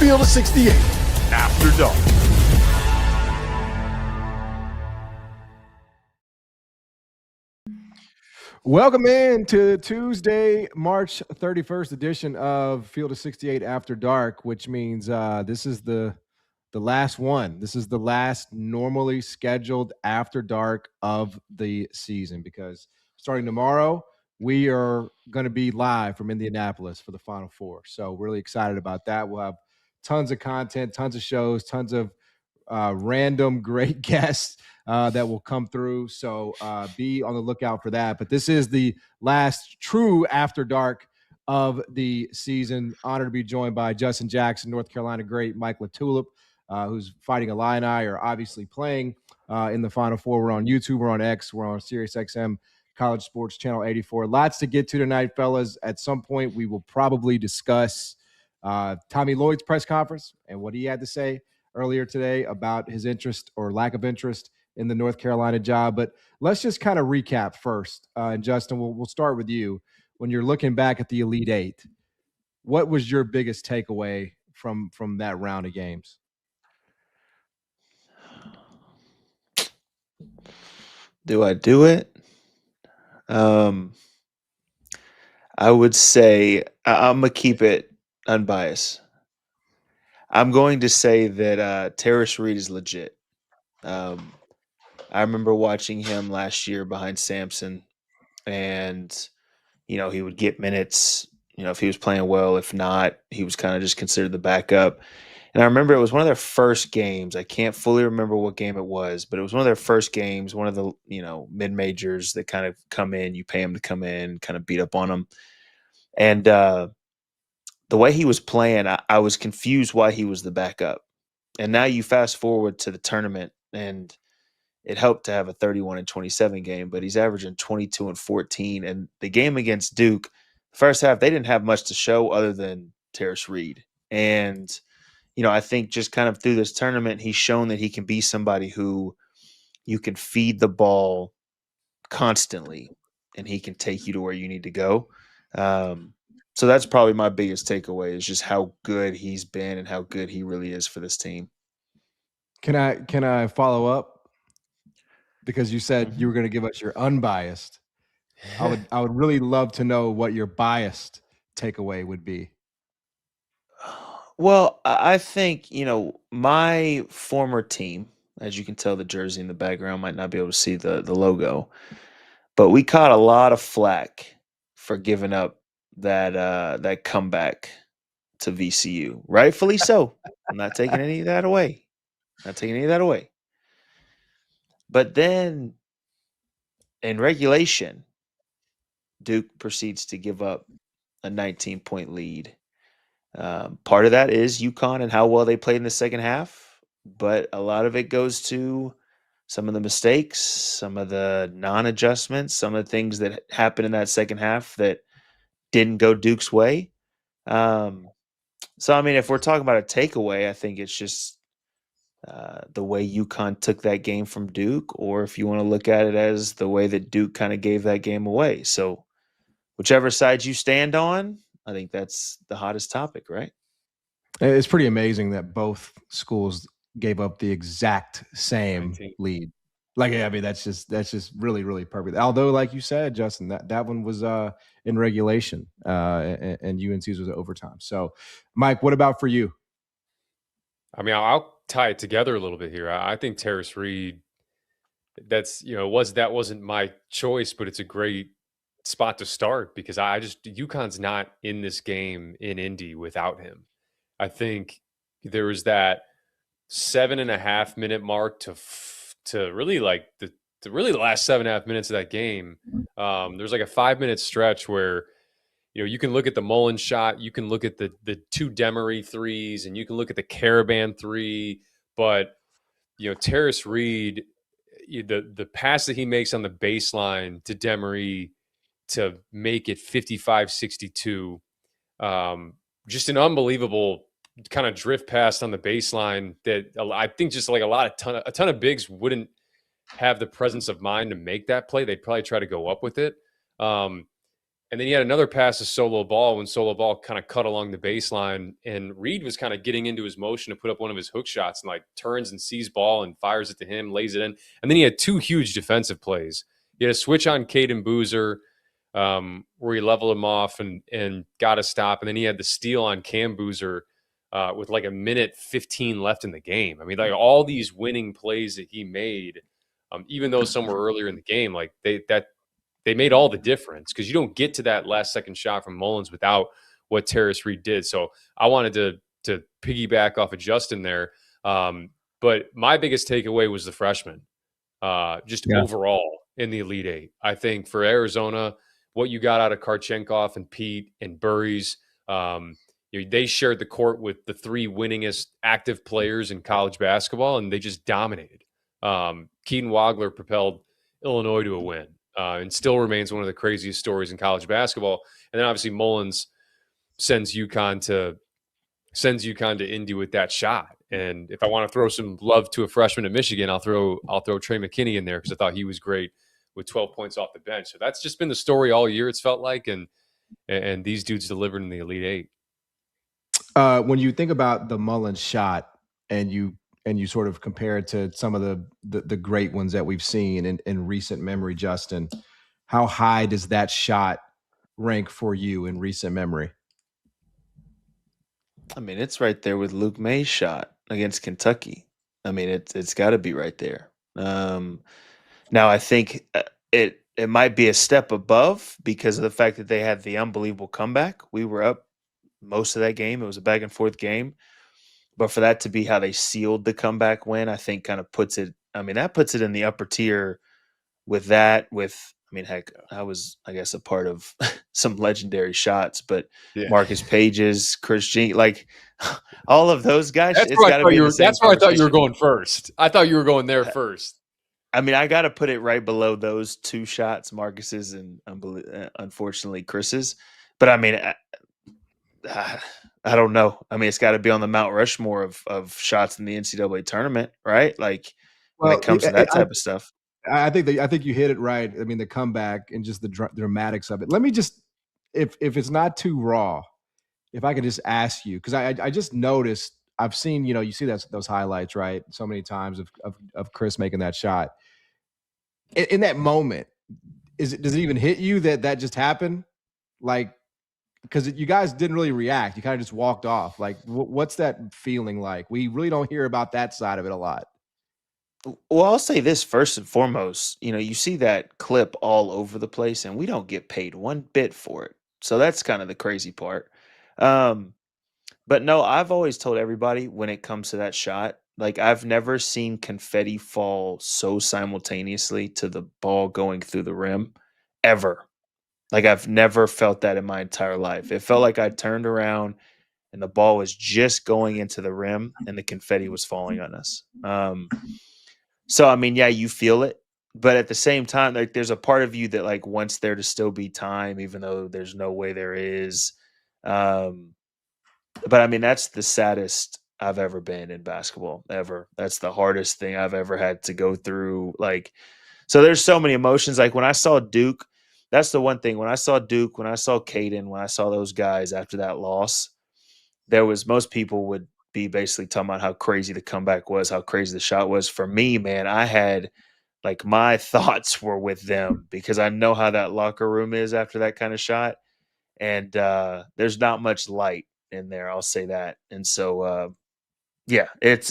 Field of 68 After Dark. Welcome in to Tuesday, March 31st edition of Field of 68 After Dark, which means this is the last one. This is the last normally scheduled After Dark of the season, because starting tomorrow, we are going to be live from Indianapolis for the Final Four. So really excited about that. We'll have tons of content, tons of shows, tons of random great guests that will come through. So be on the lookout for that. But this is the last true After Dark of the season. Honored to be joined by Justin Jackson, North Carolina great, Mike LaTulip, who's fighting Illini, are obviously playing in the Final Four. We're on YouTube, we're on X, we're on SiriusXM College Sports Channel 84. Lots to get to tonight, fellas. At some point, we will probably discuss Tommy Lloyd's press conference and what he had to say earlier today about his interest or lack of interest in the North Carolina job. But let's just kind of recap first. And Justin, we'll start with you. When you're looking back at the Elite Eight, what was your biggest takeaway from that round of games? Do I do it? I would say I'm going to keep it unbiased. I'm going to say that Terrace Reed is legit. I remember watching him last year behind Sampson, and, he would get minutes, if he was playing well. If not, he was kind of just considered the backup. And I remember it was one of their first games. I can't fully remember what game it was, but it was one of their first games, one of the, mid-majors that kind of come in. You pay them to come in, kind of beat up on them. And the way he was playing, I was confused why he was the backup. And now you fast forward to the tournament, and it helped to have a 31-27 game, but he's averaging 22 and 14. And the game against Duke, first half, they didn't have much to show other than Terrace Reed. And I think just kind of through this tournament, he's shown that he can be somebody who you can feed the ball constantly, and he can take you to where you need to go. So that's probably my biggest takeaway, is just how good he's been and how good he really is for this team. Can I follow up? Because you said you were going to give us your unbiased. I would really love to know what your biased takeaway would be. Well, I think, my former team, as you can tell, the jersey in the background might not be able to see the logo, but we caught a lot of flack for giving up that comeback to VCU. Rightfully so. I'm not taking any of that away. But then in regulation, Duke proceeds to give up a 19-point lead. Part of that is UConn and how well they played in the second half, but a lot of it goes to some of the mistakes, some of the non-adjustments, some of the things that happened in that second half that didn't go Duke's way. So, I mean, if we're talking about a takeaway, I think it's just the way UConn took that game from Duke, or if you want to look at it as the way that Duke kind of gave that game away. So whichever side you stand on, I think that's the hottest topic, right? It's pretty amazing that both schools gave up the exact same lead. Like, I mean, that's just really, really perfect. Although, like you said, Justin, that one was in regulation, and UNC's was overtime. So, Mike, what about for you? I mean, I'll tie it together a little bit here. I think Terrace Reed, that wasn't my choice, but it's a great spot to start, because UConn's not in this game in Indy without him. I think there was that 7.5 minute mark to really like the last 7.5 minutes of that game. There's like a 5-minute stretch where, you can look at the Mullen shot, you can look at the two Demery threes, and you can look at the Caravan three, but Terrace Reed, the pass that he makes on the baseline to Demery to make it 55-62, just an unbelievable kind of drift pass on the baseline that I think just like a ton of bigs wouldn't have the presence of mind to make that play. They'd probably try to go up with it. And then he had another pass to Solo Ball when Solo Ball kind of cut along the baseline, and Reed was kind of getting into his motion to put up one of his hook shots and like turns and sees ball and fires it to him, lays it in. And then he had 2 huge defensive plays. He had a switch on Caden Boozer where he leveled him off and got a stop. And then he had the steal on Cam Boozer with like a minute 15 left in the game. I mean, like all these winning plays that he made, even though some were earlier in the game, like they made all the difference, because you don't get to that last second shot from Mullins without what Terrace Reed did. So I wanted to piggyback off of Justin there. But my biggest takeaway was the freshman, overall in the Elite Eight. I think for Arizona, what you got out of Karchenkov and Pete and Burries, they shared the court with the 3 winningest active players in college basketball, and they just dominated. Keaton Wagler propelled Illinois to a win. And still remains one of the craziest stories in college basketball. And then obviously Mullins sends UConn to Indy with that shot. And if I want to throw some love to a freshman at Michigan, I'll throw Trey McKinney in there, because I thought he was great with 12 points off the bench. So that's just been the story all year, it's felt like, and these dudes delivered in the Elite Eight. When you think about the Mullins shot and you sort of compare it to some of the great ones that we've seen in recent memory, Justin, how high does that shot rank for you in recent memory? I mean, it's right there with Luke May's shot against Kentucky. I mean, it's got to be right there. Now, I think it might be a step above because of the fact that they had the unbelievable comeback. We were up most of that game. It was a back and forth game. But for that to be how they sealed the comeback win, I think kind of puts it – I mean, that puts it in the upper tier with that, heck, I was, I guess, a part of some legendary shots, but Marcus Pages, Chris Jean, like all of those guys, it's got to be the same. That's where I thought you were going first. I thought you were going there first. I mean, I got to put it right below those 2 shots, Marcus's and unfortunately Chris's. But I mean, I don't know. I mean, it's got to be on the Mount Rushmore of shots in the NCAA tournament, right? Like when it comes to that type of stuff. I think you hit it right. I mean, the comeback and just the dramatics of it. Let me just, if it's not too raw, if I could just ask you, because I just noticed, I've seen, you see those highlights, right? So many times of Chris making that shot. In that moment, does it even hit you that just happened? Like, because you guys didn't really react. You kind of just walked off. Like, what's that feeling like? We really don't hear about that side of it a lot. Well, I'll say this first and foremost. You see that clip all over the place, and we don't get paid one bit for it. So that's kind of the crazy part. But no, I've always told everybody when it comes to that shot, like I've never seen confetti fall so simultaneously to the ball going through the rim ever. Like I've never felt that in my entire life. It felt like I turned around and the ball was just going into the rim and the confetti was falling on us. So, I mean, yeah, you feel it. But at the same time, like there's a part of you that like wants there to still be time, even though there's no way there is. But I mean, that's the saddest I've ever been in basketball, ever. That's the hardest thing I've ever had to go through. Like, so there's so many emotions. Like when I saw Duke, that's the one thing. When I saw Duke, when I saw Caden, when I saw those guys after that loss, most people would be basically talking about how crazy the comeback was, how crazy the shot was. For me, man, I had like my thoughts were with them because I know how that locker room is after that kind of shot. And there's not much light in there. I'll say that. And so, yeah, it's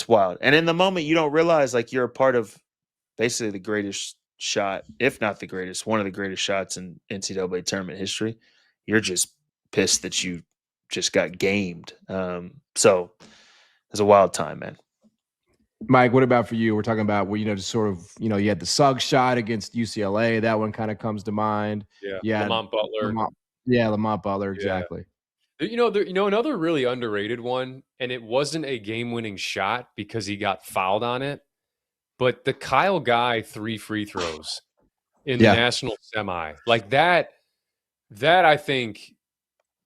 wild. And in the moment, you don't realize like you're a part of basically the greatest shot, if not the greatest, one of the greatest shots in NCAA tournament history. You're just pissed that you just got gamed. So it's a wild time, man. Mike, what about for you? We're talking about just sort of, you had the Suggs shot against UCLA. That one kind of comes to mind. Yeah. Lamont Butler. Lamont Butler. Exactly. Yeah. Another really underrated one, and it wasn't a game-winning shot because he got fouled on it, but the Kyle Guy 3 free throws in the national semi, like that I think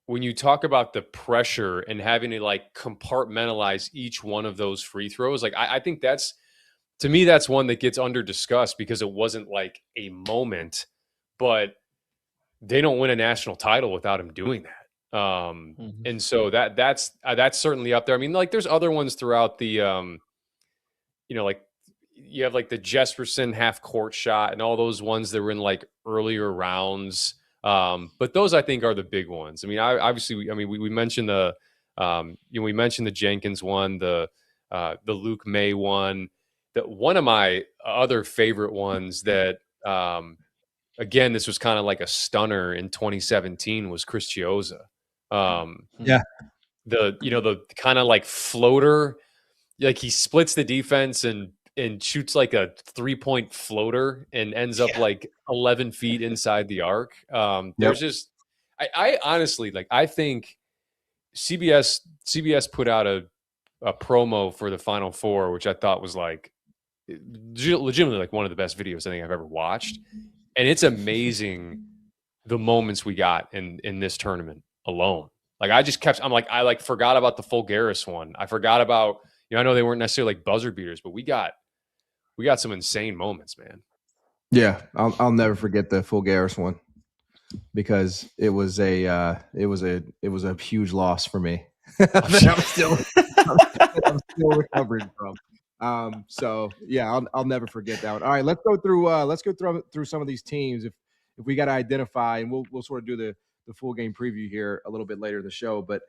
when you talk about the pressure and having to like compartmentalize each one of those free throws, like I think that's, to me, that's one that gets under discussed because it wasn't like a moment, but they don't win a national title without him doing that. And so that's certainly up there. I mean, like there's other ones throughout the, like you have like the Jesperson half court shot and all those ones that were in like earlier rounds. But those I think are the big ones. I mean, we mentioned we mentioned the Jenkins one, the Luke May one. That one of my other favorite ones that, again, this was kind of like a stunner in 2017 was Chris Chiozza. Yeah. The kind of like floater, like he splits the defense and shoots like a 3-point floater and ends up like 11 feet inside the arc. There's just, I honestly, like, I think CBS put out a promo for the Final Four, which I thought was like legitimately like one of the best videos I think I've ever watched. And it's amazing the moments we got in this tournament alone. Like I forgot about the Fulgaris one. I forgot about, I know they weren't necessarily like buzzer beaters, but we got some insane moments, man. Yeah, I'll never forget the Fulgaris one because it was a huge loss for me. I'm still recovering from. So yeah, I'll never forget that one. All right, let's go through some of these teams if we got to identify, and we'll sort of do the full game preview here a little bit later in the show. But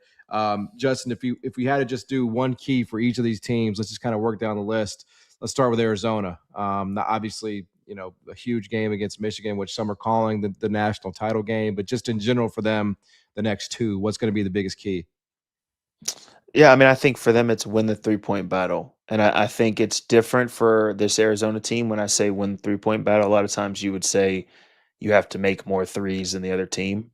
Justin, if we had to just do one key for each of these teams, let's just kind of work down the list. Let's start with Arizona. Obviously, a huge game against Michigan, which some are calling the national title game, but just in general for them, the next two, what's going to be the biggest key? Yeah, I mean, I think for them, it's win the 3-point battle. And I think it's different for this Arizona team. When I say win the 3-point battle, a lot of times you would say you have to make more threes than the other team.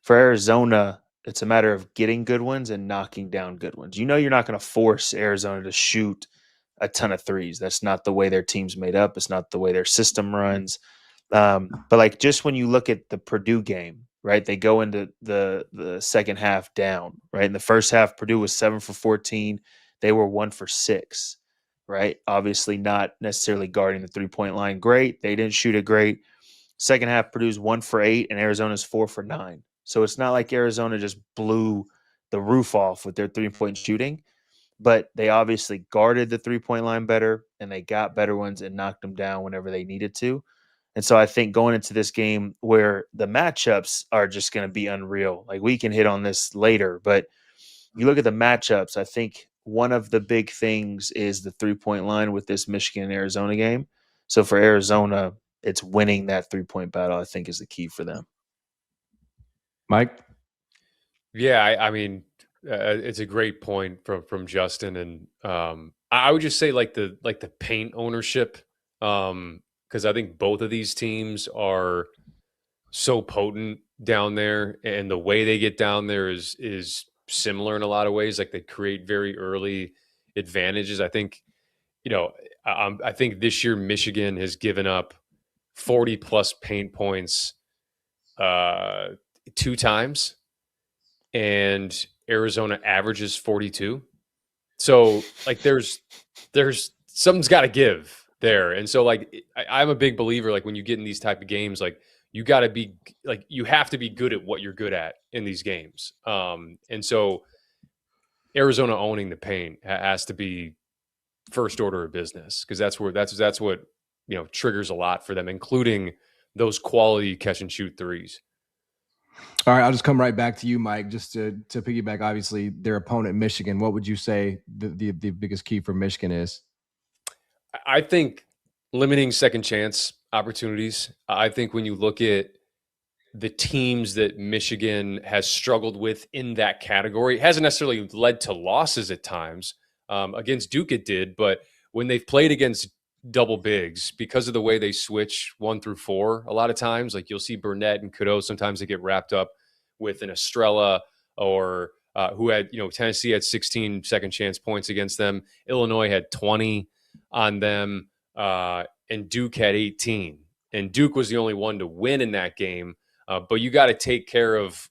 For Arizona, it's a matter of getting good ones and knocking down good ones. You're not going to force Arizona to shoot a ton of threes. That's not the way their team's made up. It's not the way their system runs. But like just when you look at the Purdue game, right? They go into the second half down, right? In the first half, Purdue was 7 for 14. They were 1 for 6, right? Obviously not necessarily guarding the 3-point line great. They didn't shoot it great. Second half, Purdue's 1 for 8 and Arizona's 4 for 9. So it's not like Arizona just blew the roof off with their 3-point shooting, but they obviously guarded the 3-point line better and they got better ones and knocked them down whenever they needed to. And so I think going into this game where the matchups are just going to be unreal, like we can hit on this later, but you look at the matchups, I think one of the big things is the 3-point line with this Michigan and Arizona game. So for Arizona, it's winning that 3-point battle, I think, is the key for them. Mike? Yeah, I mean, it's a great point from Justin, and I would just say like the paint ownership, because I think both of these teams are so potent down there, and the way they get down there is similar in a lot of ways. Like they create very early advantages. I think, I think this year Michigan has given up 40 plus paint points 2 times, and Arizona averages 42. So like there's something's got to give there. And so like I'm a big believer, like when you get in these type of games, like you got to be like, you have to be good at what you're good at in these games. And so Arizona owning the paint has to be first order of business, because that's what triggers a lot for them, including those quality catch and shoot threes. All right, I'll just come right back to you, Mike, just to piggyback, obviously, their opponent, Michigan. What would you say the biggest key for Michigan is? I think limiting second chance opportunities. I think when you look at the teams that Michigan has struggled with in that category, it hasn't necessarily led to losses at times. Against Duke it did, but when they've played against double bigs, because of the way they switch 1 through 4, a lot of times, like you'll see Burnett and Cadeau, sometimes they get wrapped up with an Estrella, or who had, Tennessee had 16 second chance points against them. Illinois had 20 on them, and Duke had 18. And Duke was the only one to win in that game. But you got to take care of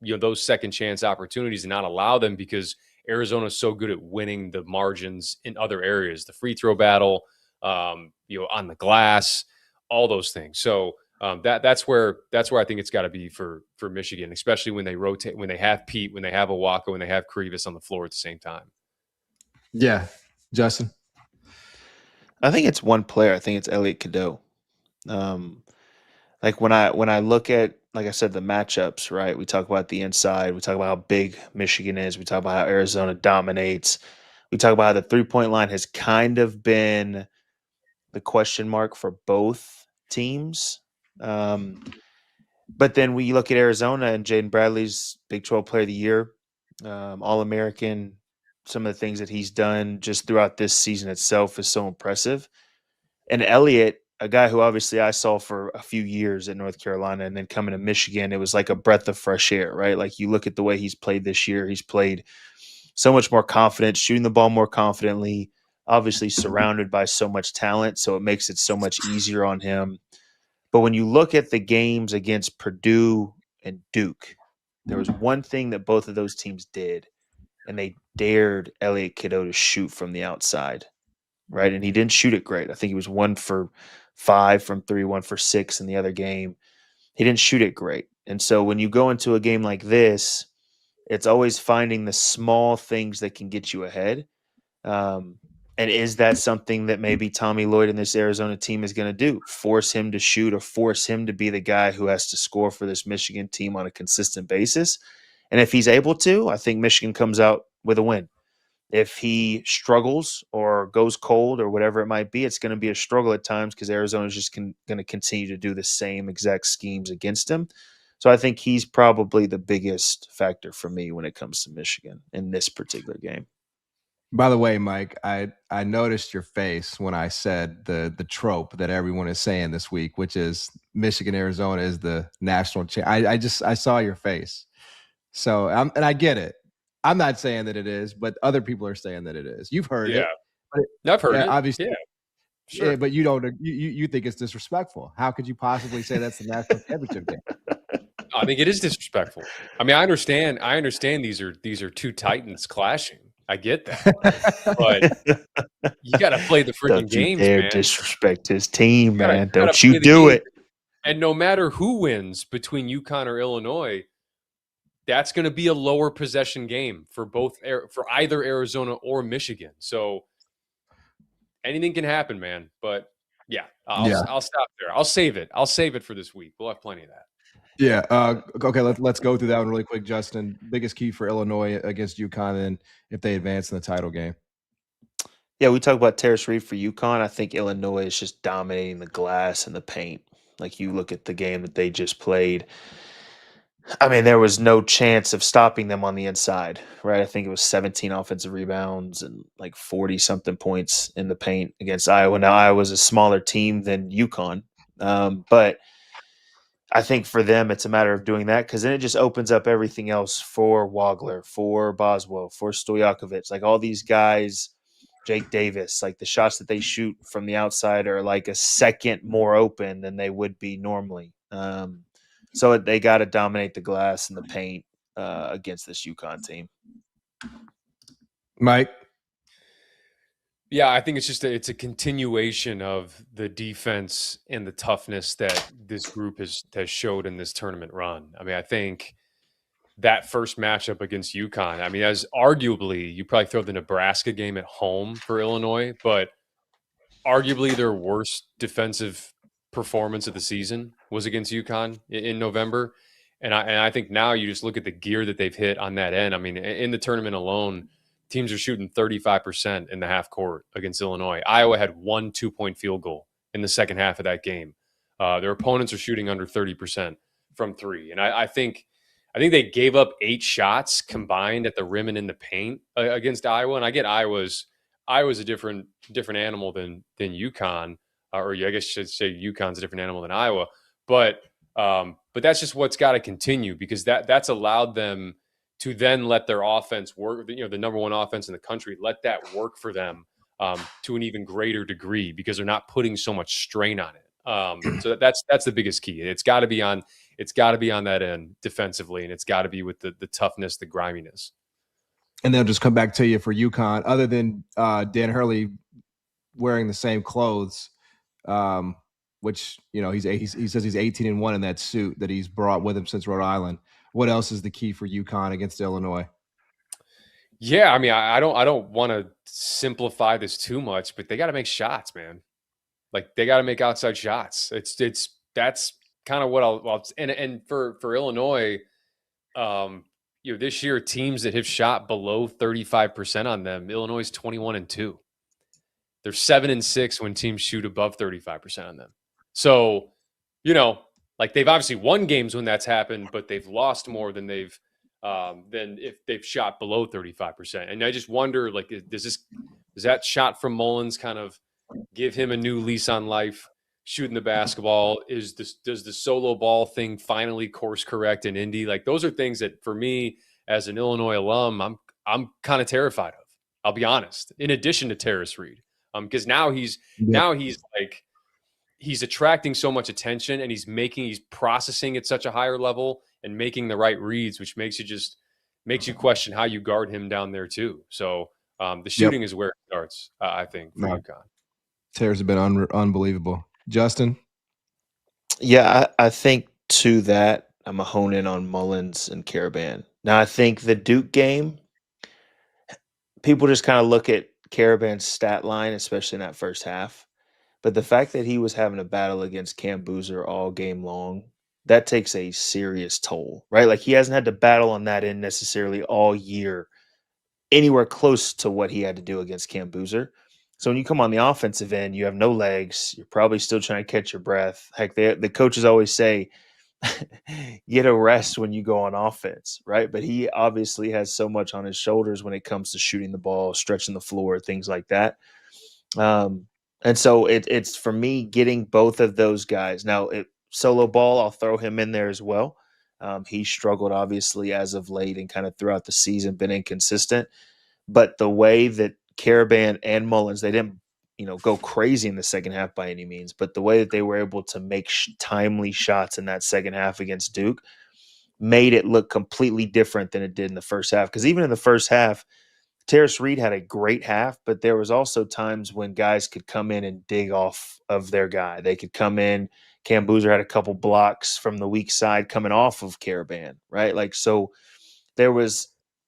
those second chance opportunities and not allow them, because Arizona is so good at winning the margins in other areas, the free throw battle, on the glass, all those things. So That's where I think it's got to be for Michigan, especially when they rotate, when they have Pete, when they have Awaka, when they have Krivas on the floor at the same time. Yeah, Justin. I think it's one player. I think it's Elliot Cadeau. Like when I look at, like I said, the matchups, right? We talk about the inside. We talk about how big Michigan is. We talk about how Arizona dominates. We talk about how the 3-point line has kind of been the question mark for both teams. But then we look at Arizona and Jaden Bradley's Big 12 Player of the Year, All-American. Some of the things that he's done just throughout this season itself is so impressive. And Elliott, a guy who obviously I saw for a few years at North Carolina and then coming to Michigan, it was like a breath of fresh air, right? Like you look at the way he's played this year, he's played so much more confident, shooting the ball more confidently, obviously surrounded by so much talent. So it makes it so much easier on him. But when you look at the games against Purdue and Duke, there was one thing that both of those teams did, and they dared Elliot Cadeau to shoot from the outside, right? And he didn't shoot it great. I think he was 1 for 5 from 3, 1 for 6 in the other game. He didn't shoot it great. And so when you go into a game like this, it's always finding the small things that can get you ahead. And is that something that maybe Tommy Lloyd and this Arizona team is going to do? Force him to shoot or force him to be the guy who has to score for this Michigan team on a consistent basis? And if he's able to, I think Michigan comes out with a win. If he struggles or goes cold or whatever it might be, it's going to be a struggle at times because Arizona is just going to continue to do the same exact schemes against him. So I think he's probably the biggest factor for me when it comes to Michigan in this particular game. By the way, Mike, I noticed your face when I said the trope that everyone is saying this week, which is Michigan, Arizona is the national champ. I saw your face. So and I get it. I'm not saying that it is, but other people are saying that it is. You've heard it. But I've heard it. Obviously. Yeah. Sure. Yeah, but you don't. You think it's disrespectful. How could you possibly say that's the national championship game? I think it is disrespectful. I mean, I understand these are two titans clashing. I get that, but you got to play the freaking games, man. Disrespect his team, man. Don't you do it. And no matter who wins between UConn or Illinois, that's going to be a lower possession game for either Arizona or Michigan. So anything can happen, man. But yeah, I'll stop there. I'll save it. I'll save it for this week. We'll have plenty of that. Yeah. Okay. Let's go through that one really quick, Justin. Biggest key for Illinois against UConn, and if they advance in the title game. Yeah, we talk about Terrace Reed for UConn. I think Illinois is just dominating the glass and the paint. Like you look at the game that they just played. I mean, there was no chance of stopping them on the inside, right? I think it was 17 offensive rebounds and like 40-something points in the paint against Iowa. Now, Iowa's a smaller team than UConn, but I think for them, it's a matter of doing that because then it just opens up everything else for Wagler, for Boswell, for Stojakovic, like all these guys, Jake Davis, like the shots that they shoot from the outside are like a second more open than they would be normally. So they got to dominate the glass and the paint against this UConn team. Mike? Yeah, I think it's a continuation of the defense and the toughness that this group has showed in this tournament run. I mean, I think that first matchup against UConn, I mean, as arguably, you probably throw the Nebraska game at home for Illinois, but arguably their worst defensive performance of the season was against UConn in November. And I think now you just look at the gear that they've hit on that end. I mean, in the tournament alone, teams are shooting 35% in the half court against Illinois. Iowa had 1 2-point field goal in the second half of that game. Their opponents are shooting under 30% from three. And I think they gave up 8 shots combined at the rim and in the paint against Iowa. And I get Iowa's a different animal than UConn, or I guess I should say UConn's a different animal than Iowa. But that's just what's got to continue because that's allowed them to then let their offense work, the number one offense in the country, let that work for them to an even greater degree because they're not putting so much strain on it. So that's the biggest key. It's got to be on that end defensively, and it's got to be with the toughness, the griminess. And they'll just come back to you for UConn. Other than Dan Hurley wearing the same clothes, which, you know, he says he's 18-1 in that suit that he's brought with him since Rhode Island. What else is the key for UConn against Illinois? Yeah, I mean, I don't want to simplify this too much, but they got to make shots, man. Like they got to make outside shots. That's kind of what I'll and for Illinois, you know, this year teams that have shot below 35% on them, Illinois is 21-2. They're 7-6 when teams shoot above 35% on them. So, you know, like they've obviously won games when that's happened, but they've lost more than they've than if they've shot below 35%. And I just wonder, like, does that shot from Mullins kind of give him a new lease on life? Shooting the basketball, does the solo ball thing finally course correct in Indy? Like those are things that for me as an Illinois alum, I'm kind of terrified of. I'll be honest. In addition to Terrace Reed, because now he's attracting so much attention and he's processing at such a higher level and making the right reads, which makes you question how you guard him down there too. So the shooting is where it starts, I think, for UConn. Terrace has been unbelievable. Justin? Yeah, I think to that, I'm going to hone in on Mullins and Caravan. Now, I think the Duke game, people just kind of look at Caravan's stat line, especially in that first half. But the fact that he was having a battle against Cam Boozer all game long, that takes a serious toll, right? Like he hasn't had to battle on that end necessarily all year, anywhere close to what he had to do against Cam Boozer. So when you come on the offensive end, you have no legs. You're probably still trying to catch your breath. Heck, the coaches always say, get a rest when you go on offense, right? But he obviously has so much on his shoulders when it comes to shooting the ball, stretching the floor, things like that. And so it's for me getting both of those guys. Now, solo ball, I'll throw him in there as well. He struggled obviously as of late and kind of throughout the season, been inconsistent. But the way that Caravan and Mullins, they didn't, go crazy in the second half by any means, but the way that they were able to make timely shots in that second half against Duke made it look completely different than it did in the first half. Because even in the first half, Terrace Reed had a great half, but there was also times when guys could come in and dig off of their guy. They could come in. Cam Boozer had a couple blocks from the weak side coming off of Caravan, right? Like, so there was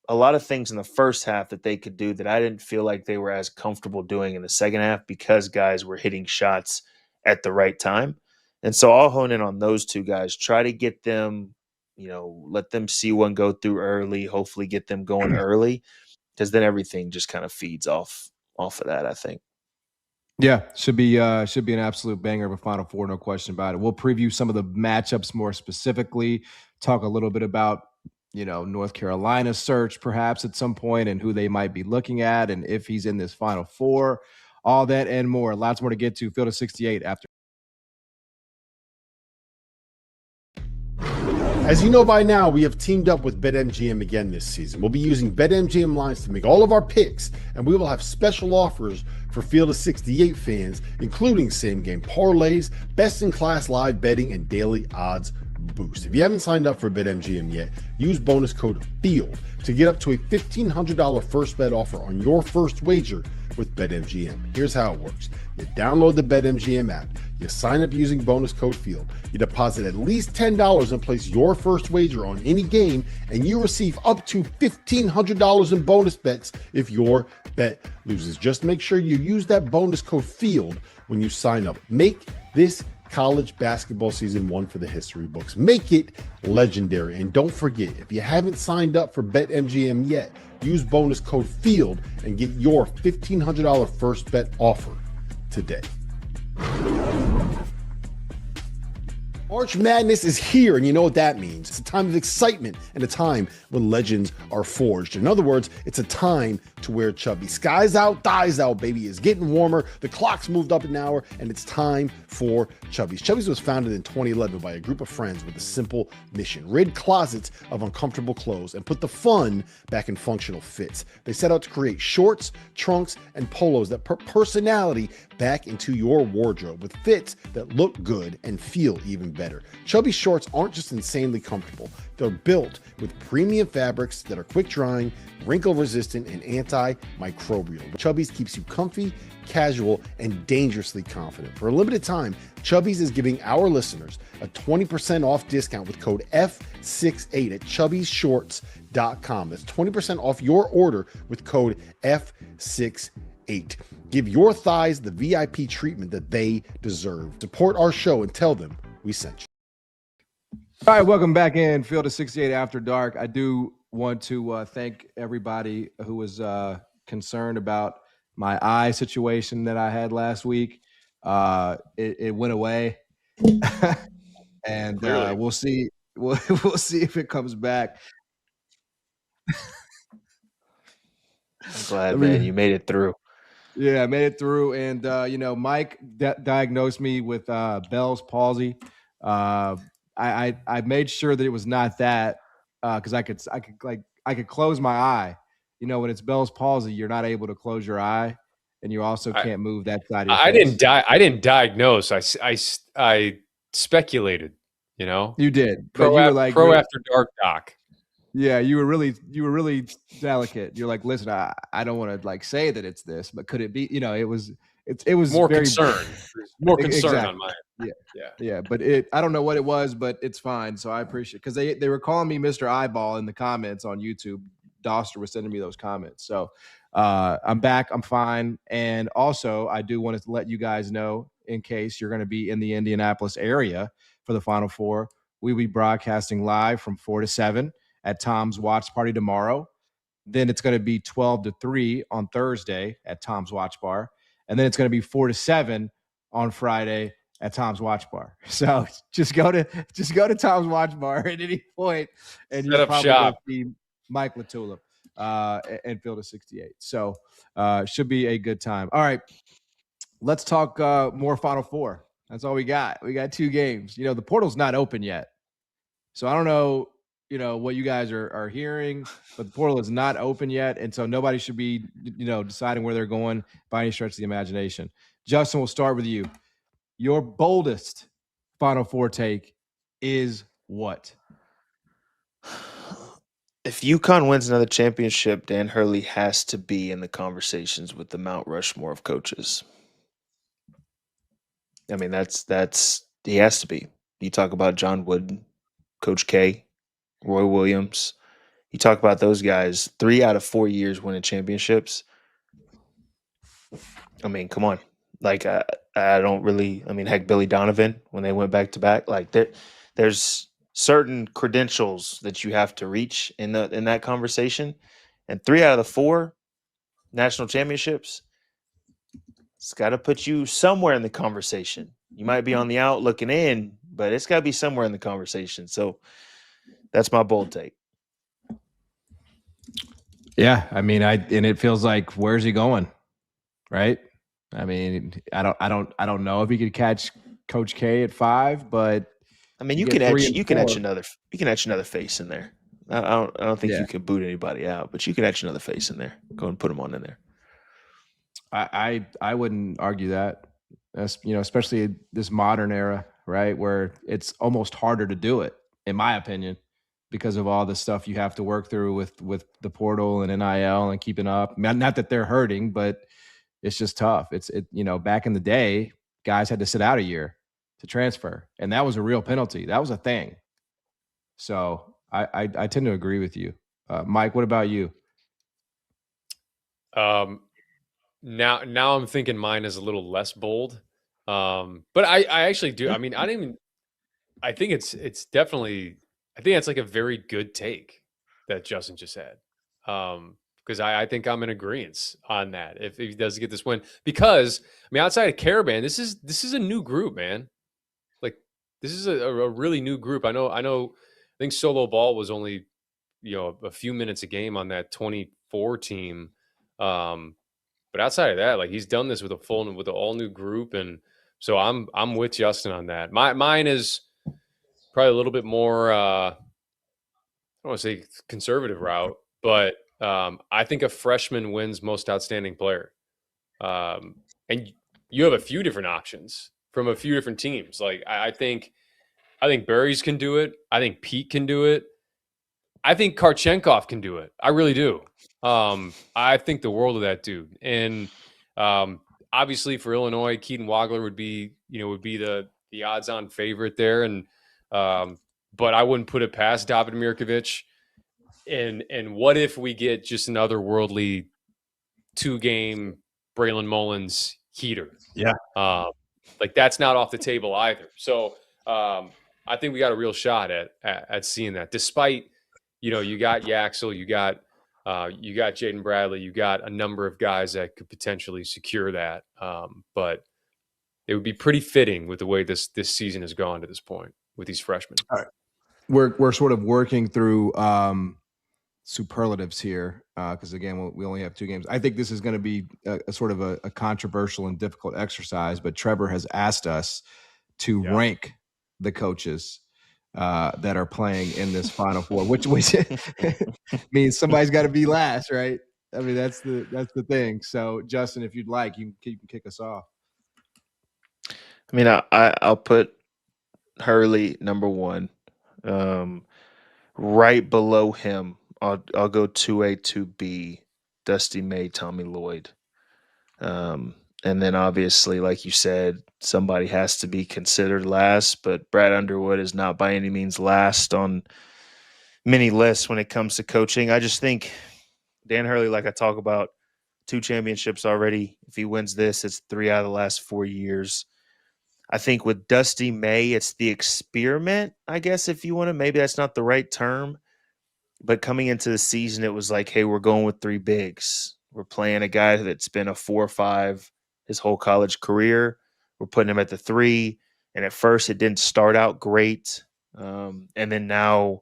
a lot of things in the first half that they could do that I didn't feel like they were as comfortable doing in the second half because guys were hitting shots at the right time. And so I'll hone in on those two guys, try to get them, let them see one go through early, hopefully get them going early, because then everything just kind of feeds off of that, I think. Yeah, should be an absolute banger of a Final Four, no question about it. We'll preview some of the matchups more specifically, talk a little bit about North Carolina's search perhaps at some point and who they might be looking at and if he's in this Final Four, all that and more. Lots more to get to. Field of 68 after. As you know by now, we have teamed up with BetMGM again this season. We'll be using BetMGM lines to make all of our picks, and we will have special offers for Field of 68 fans, including same-game parlays, best-in-class live betting, and daily odds boost. If you haven't signed up for BetMGM yet, use bonus code FIELD to get up to a $1,500 first bet offer on your first wager with BetMGM. Here's how it works. You download the BetMGM app, you sign up using bonus code FIELD, you deposit at least $10 and place your first wager on any game, and you receive up to $1,500 in bonus bets if your bet loses. Just make sure you use that bonus code FIELD when you sign up. Make this college basketball season one for the history books. Make it legendary. And don't forget, if you haven't signed up for BetMGM yet, use bonus code FIELD and get your $1,500 first bet offer today. March Madness is here, and you know what that means. It's a time of excitement and a time when legends are forged. In other words, it's a time to wear chubby. Skies out, thighs out, baby. It's getting warmer. The clock's moved up an hour, and it's time for Chubbies. Chubbies was founded in 2011 by a group of friends with a simple mission: rid closets of uncomfortable clothes and put the fun back in functional fits. They set out to create shorts, trunks, and polos that put personality back into your wardrobe with fits that look good and feel even better. better. Chubby shorts aren't just insanely comfortable. They're built with premium fabrics that are quick drying, wrinkle resistant, and antimicrobial. Chubbies keeps you comfy, casual, and dangerously confident. For a limited time, Chubbies is giving our listeners a 20% off discount with code F68 at chubbiesshorts.com. That's 20% off your order with code F68. Give your thighs the VIP treatment that they deserve. Support our show and tell them we sent you. All right, welcome back in Field of 68 After Dark. I do want to thank everybody who was concerned about my eye situation that I had last week. It went away, and we'll see. We'll see if it comes back. I'm glad, man, you made it through. Yeah, I made it through, and Mike diagnosed me with Bell's palsy. I made sure that it was not that because I could close my eye. When it's Bell's palsy, you're not able to close your eye, and you also can't move that side of your face. I didn't diagnose. I speculated. You did. Pro After Dark doc. Yeah, you were really delicate. You're like, listen, I don't want to say that it's this, but could it be? It was more very concern. More concern exactly. on mine. Yeah. But I don't know what it was, but it's fine. So I appreciate it because they were calling me Mr. Eyeball in the comments on YouTube. Dauster was sending me those comments. So I'm back. I'm fine. And also, I do want to let you guys know, in case you're going to be in the Indianapolis area for the Final Four, we'll be broadcasting live from 4 to 7 at Tom's Watch Party tomorrow. Then it's going to be 12 to 3 on Thursday at Tom's Watch Bar. And then it's going to be 4 to 7 on Friday at Tom's Watch Bar. So just go to Tom's Watch Bar at any point, and you'll probably going to see Mike Latulip and Field of 68. So should be a good time. All right, let's talk more Final Four. That's all we got. We got 2 games. The portal's not open yet, so I don't know what you guys are hearing, but the portal is not open yet, and so nobody should be deciding where they're going by any stretch of the imagination. Justin, we'll start with you. Your boldest Final Four take is what? If UConn wins another championship, Dan Hurley has to be in the conversations with the Mount Rushmore of coaches. I mean, that's he has to be. You talk about John Wooden, Coach K, Roy Williams. You talk about those guys, 3 out of 4 years winning championships. I mean, come on. I don't really. I mean, heck, Billy Donovan when they went back to back. There's certain credentials that you have to reach in that conversation, and 3 out of the 4 national championships, it's got to put you somewhere in the conversation. You might be on the out looking in, but it's got to be somewhere in the conversation. So that's my bold take. Yeah, I mean, and it feels like, where's he going, right? I mean, I don't know if he could catch Coach K at 5, but I mean, you can etch another face in there. I don't think you can boot anybody out, but you can etch another face in there. Go and put them on in there. I wouldn't argue that. Especially this modern era, right, where it's almost harder to do it, in my opinion, because of all the stuff you have to work through with the portal and NIL and keeping up. Not that they're hurting, but it's just tough. Back in the day, guys had to sit out a year to transfer, and that was a real penalty. That was a thing. So I tend to agree with you. Mike, what about you? Now I'm thinking mine is a little less bold. But I actually do. I mean, I think it's definitely, I think that's like a very good take that Justin just had. Because I think I'm in agreement on that if he does get this win. Because I mean, outside of Caravan, this is a new group, man. Like, this is a really new group. I think Solo Ball was only a few minutes a game on that 24 team. But outside of that, like, he's done this with an all new group, and so I'm with Justin on that. Mine is probably a little bit more I don't want to say conservative route, but I think a freshman wins most outstanding player. And you have a few different options from a few different teams. Like, I think I think Berries can do it. I think Pete can do it. I think Karchenkov can do it. I really do. I think the world of that dude. And obviously for Illinois, Keaton Wagler would be the odds-on favorite there. And but I wouldn't put it past David Mirkovic. And what if we get just an otherworldly 2-game Braylon Mullins heater? Yeah. Like that's not off the table either. So I think we got a real shot at seeing that. Despite, you got Yaxel, you got Jaden Bradley, you got a number of guys that could potentially secure that. But it would be pretty fitting with the way this season has gone to this point with these freshmen. All right. We're sort of working through superlatives here because again we only have 2 games. I think this is going to be a sort of a controversial and difficult exercise, but Trevor has asked us to rank the coaches that are playing in this Final Four, which means somebody's got to be last, right? I mean that's the thing. So Justin, if you'd like, you can kick us off. I mean, I'll put Hurley number 1. Right below him, I'll go 2A, 2B, Dusty May, Tommy Lloyd. And then obviously, like you said, somebody has to be considered last, but Brad Underwood is not by any means last on many lists when it comes to coaching. I just think Dan Hurley, like I talk about, 2 championships already. If he wins this, it's 3 out of the last 4 years. I think with Dusty May, it's the experiment, I guess, if you want to. Maybe that's not the right term. But coming into the season, it was like, hey, we're going with 3 bigs. We're playing a guy that's been a 4 or 5 his whole college career. We're putting him at the 3. And at first, it didn't start out great. And then now,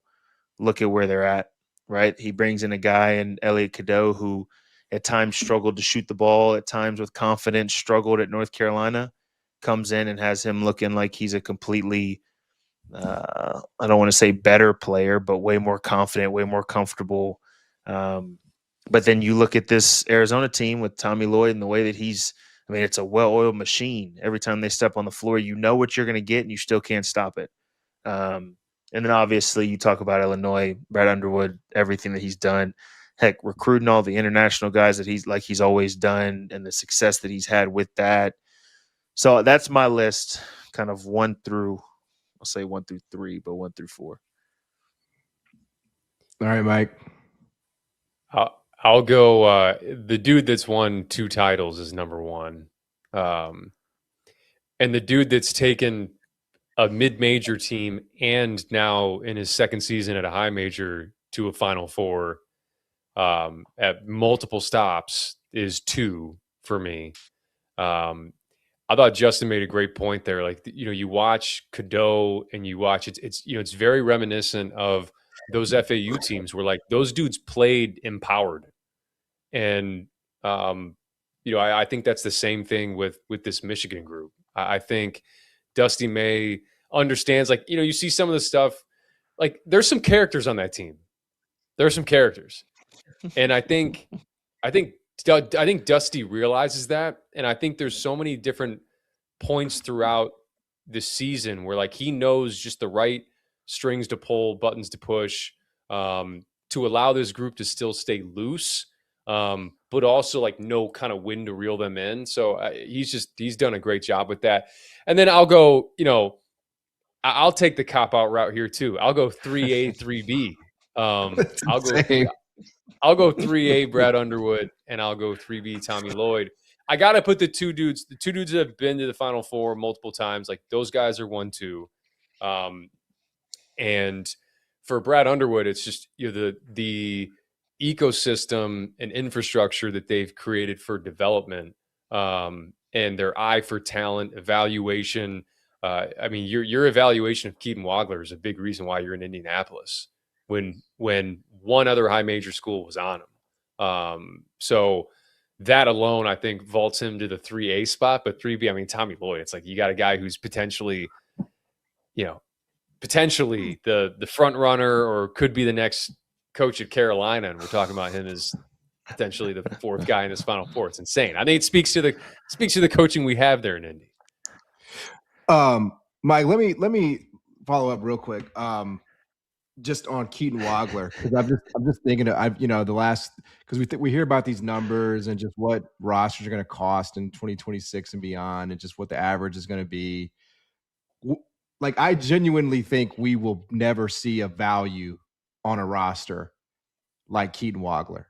look at where they're at, right? He brings in a guy in Elliot Cadeau who at times struggled to shoot the ball, at times with confidence, struggled at North Carolina. Comes in and has him looking like he's a completely, I don't want to say better player, but way more confident, way more comfortable. But then you look at this Arizona team with Tommy Lloyd and the way that it's a well-oiled machine. Every time they step on the floor, you know what you're going to get and you still can't stop it. And then obviously you talk about Illinois, Brad Underwood, everything that he's done. Heck, recruiting all the international guys that he's always done and the success that he's had with that. So that's my list, kind of 1 through 3, but 1 through 4. All right, Mike. I'll go. The dude that's won 2 titles is number 1, and the dude that's taken a mid-major team and now in his second season at a high major to a Final Four at multiple stops is 2 for me. I thought Justin made a great point there. Like, you watch Cadeau and you watch it's very reminiscent of those FAU teams where like those dudes played empowered. And, I think that's the same thing with this Michigan group. I think Dusty May understands, like, you see some of the stuff, like there's some characters on that team. There are some characters. And I think Dusty realizes that, and I think there's so many different points throughout the season where like he knows just the right strings to pull, buttons to push, to allow this group to still stay loose, but also like no kind of wind to reel them in. So he's done a great job with that. And then I'll go, I'll take the cop out route here too. I'll go 3A, 3B. I'll go 3A Brad Underwood, and I'll go 3B Tommy Lloyd. I got to put the two dudes that have been to the Final Four multiple times. Like those guys are 1-2. And for Brad Underwood, it's just the ecosystem and infrastructure that they've created for development, and their eye for talent, evaluation. Your evaluation of Keaton Wagler is a big reason why you're in Indianapolis when one other high major school was on him. So that alone, I think, vaults him to the 3A spot. But 3B, Tommy Lloyd, it's like you got a guy who's potentially the front runner or could be the next coach at Carolina. And we're talking about him as potentially the 4th guy in this Final Four. It's insane. I think it speaks to the coaching we have there in Indy. Mike, let me follow up real quick. Just on Keaton Wagler, because I'm just thinking the last, because we hear about these numbers and just what rosters are going to cost in 2026 and beyond, and just what the average is going to be. Like, I genuinely think we will never see a value on a roster like Keaton Wagler.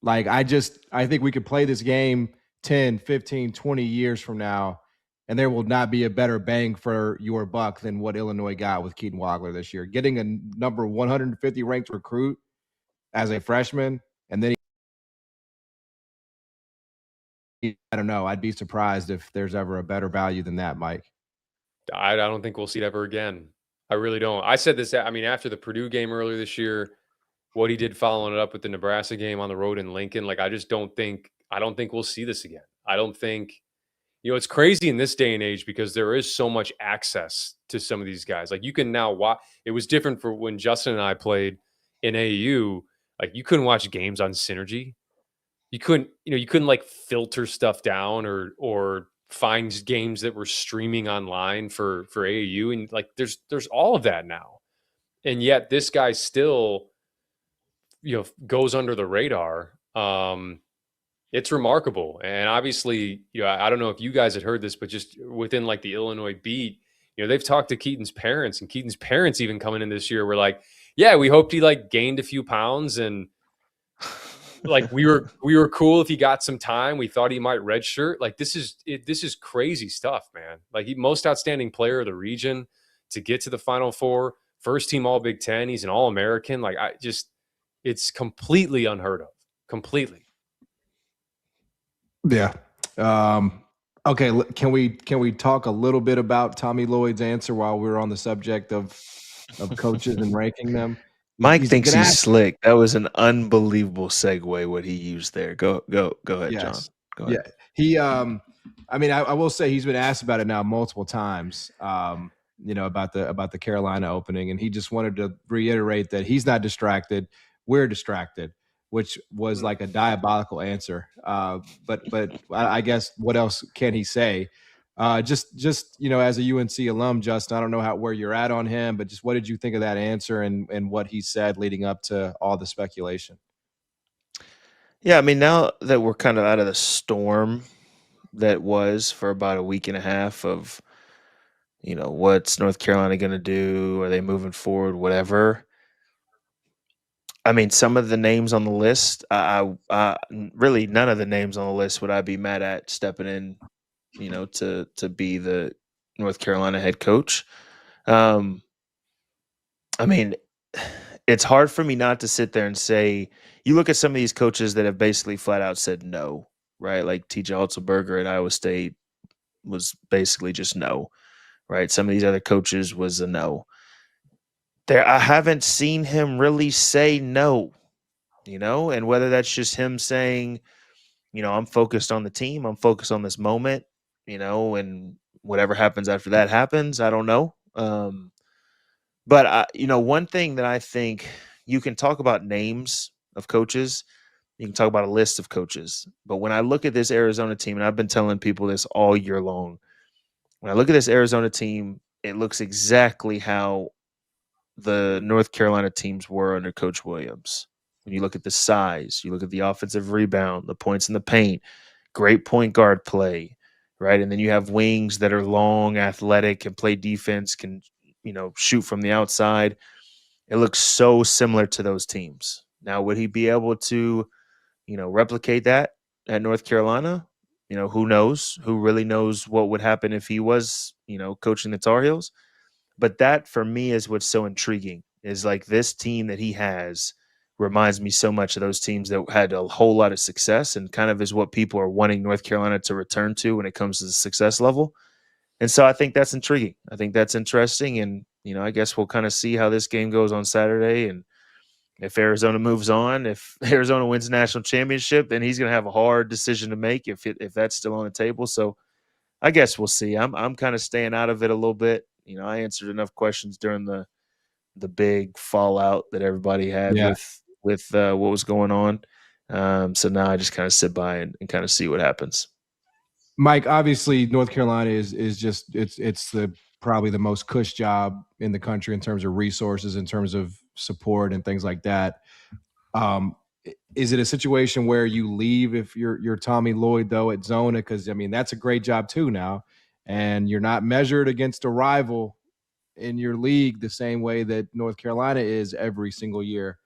Like, I think we could play this game 10, 15, 20 years from now, and there will not be a better bang for your buck than what Illinois got with Keaton Wagler this year. Getting a number 150 ranked recruit as a freshman, and then I don't know. I'd be surprised if there's ever a better value than that, Mike. I don't think we'll see it ever again. I really don't. I said this, I mean, after the Purdue game earlier this year, what he did following it up with the Nebraska game on the road in Lincoln, like, I don't think we'll see this again. I don't think, it's crazy in this day and age because there is so much access to some of these guys. Like, you can now watch. It was different for when Justin and I played in AAU. Like, you couldn't watch games on Synergy. You couldn't like filter stuff down or find games that were streaming online for AAU. And like, there's all of that now. And yet this guy still, goes under the radar. It's remarkable. And obviously, I don't know if you guys had heard this, but just within like the Illinois beat, they've talked to Keaton's parents, and Keaton's parents even coming in this year were like, yeah, we hoped he like gained a few pounds, and like we were cool if he got some time. We thought he might redshirt. Like, this is crazy stuff, man. Like, most outstanding player of the region to get to the Final Four, first team All Big Ten. He's an All-American. Like, it's completely unheard of. Completely. Yeah. Okay. Can we talk a little bit about Tommy Lloyd's answer while we're on the subject of coaches and ranking them? Mike thinks he's slick. That was an unbelievable segue what he used there. Go ahead, yes. John. Go ahead. Yeah. He I mean, I will say he's been asked about it now multiple times. About the Carolina opening, and he just wanted to reiterate that he's not distracted. We're distracted, which was like a diabolical answer. But I guess what else can he say? Just as a UNC alum, Justin, I don't know where you're at on him, but just what did you think of that answer and what he said leading up to all the speculation? Yeah, I mean, now that we're kind of out of the storm that was for about a week and a half of, what's North Carolina going to do? Are they moving forward? Whatever. I mean, some of the names on the list, really none of the names on the list would I be mad at stepping in, to be the North Carolina head coach. I mean, it's hard for me not to sit there and say, you look at some of these coaches that have basically flat out said no, right? Like TJ Otzelberger at Iowa State was basically just no, right? Some of these other coaches was a no. I haven't seen him really say no, and whether that's just him saying, I'm focused on the team, I'm focused on this moment, and whatever happens after that happens, I don't know. But one thing that I think, you can talk about names of coaches, you can talk about a list of coaches, but when I look at this Arizona team, and I've been telling people this all year long, when I look at this Arizona team, it looks exactly how the North Carolina teams were under Coach Williams. When you look at the size, you look at the offensive rebound, the points in the paint, great point guard play, right? And then you have wings that are long, athletic, can play defense, can, shoot from the outside. It looks so similar to those teams. Now, would he be able to, replicate that at North Carolina? Who knows? Who really knows what would happen if he was, coaching the Tar Heels? But that, for me, is what's so intriguing, is like this team that he has reminds me so much of those teams that had a whole lot of success, and kind of is what people are wanting North Carolina to return to when it comes to the success level. And so I think that's intriguing. I think that's interesting. And, I guess we'll kind of see how this game goes on Saturday. And if Arizona moves on, if Arizona wins the national championship, then he's going to have a hard decision to make if that's still on the table. So I guess we'll see. I'm kind of staying out of it a little bit. I answered enough questions during the big fallout that everybody had with what was going on. So now I just kind of sit by and kind of see what happens. Mike, obviously North Carolina is just it's the probably the most cush job in the country in terms of resources, in terms of support and things like that. Is it a situation where you leave if you're Tommy Lloyd though at Zona? Because I mean that's a great job too now, and you're not measured against a rival in your league the same way that North Carolina is every single year.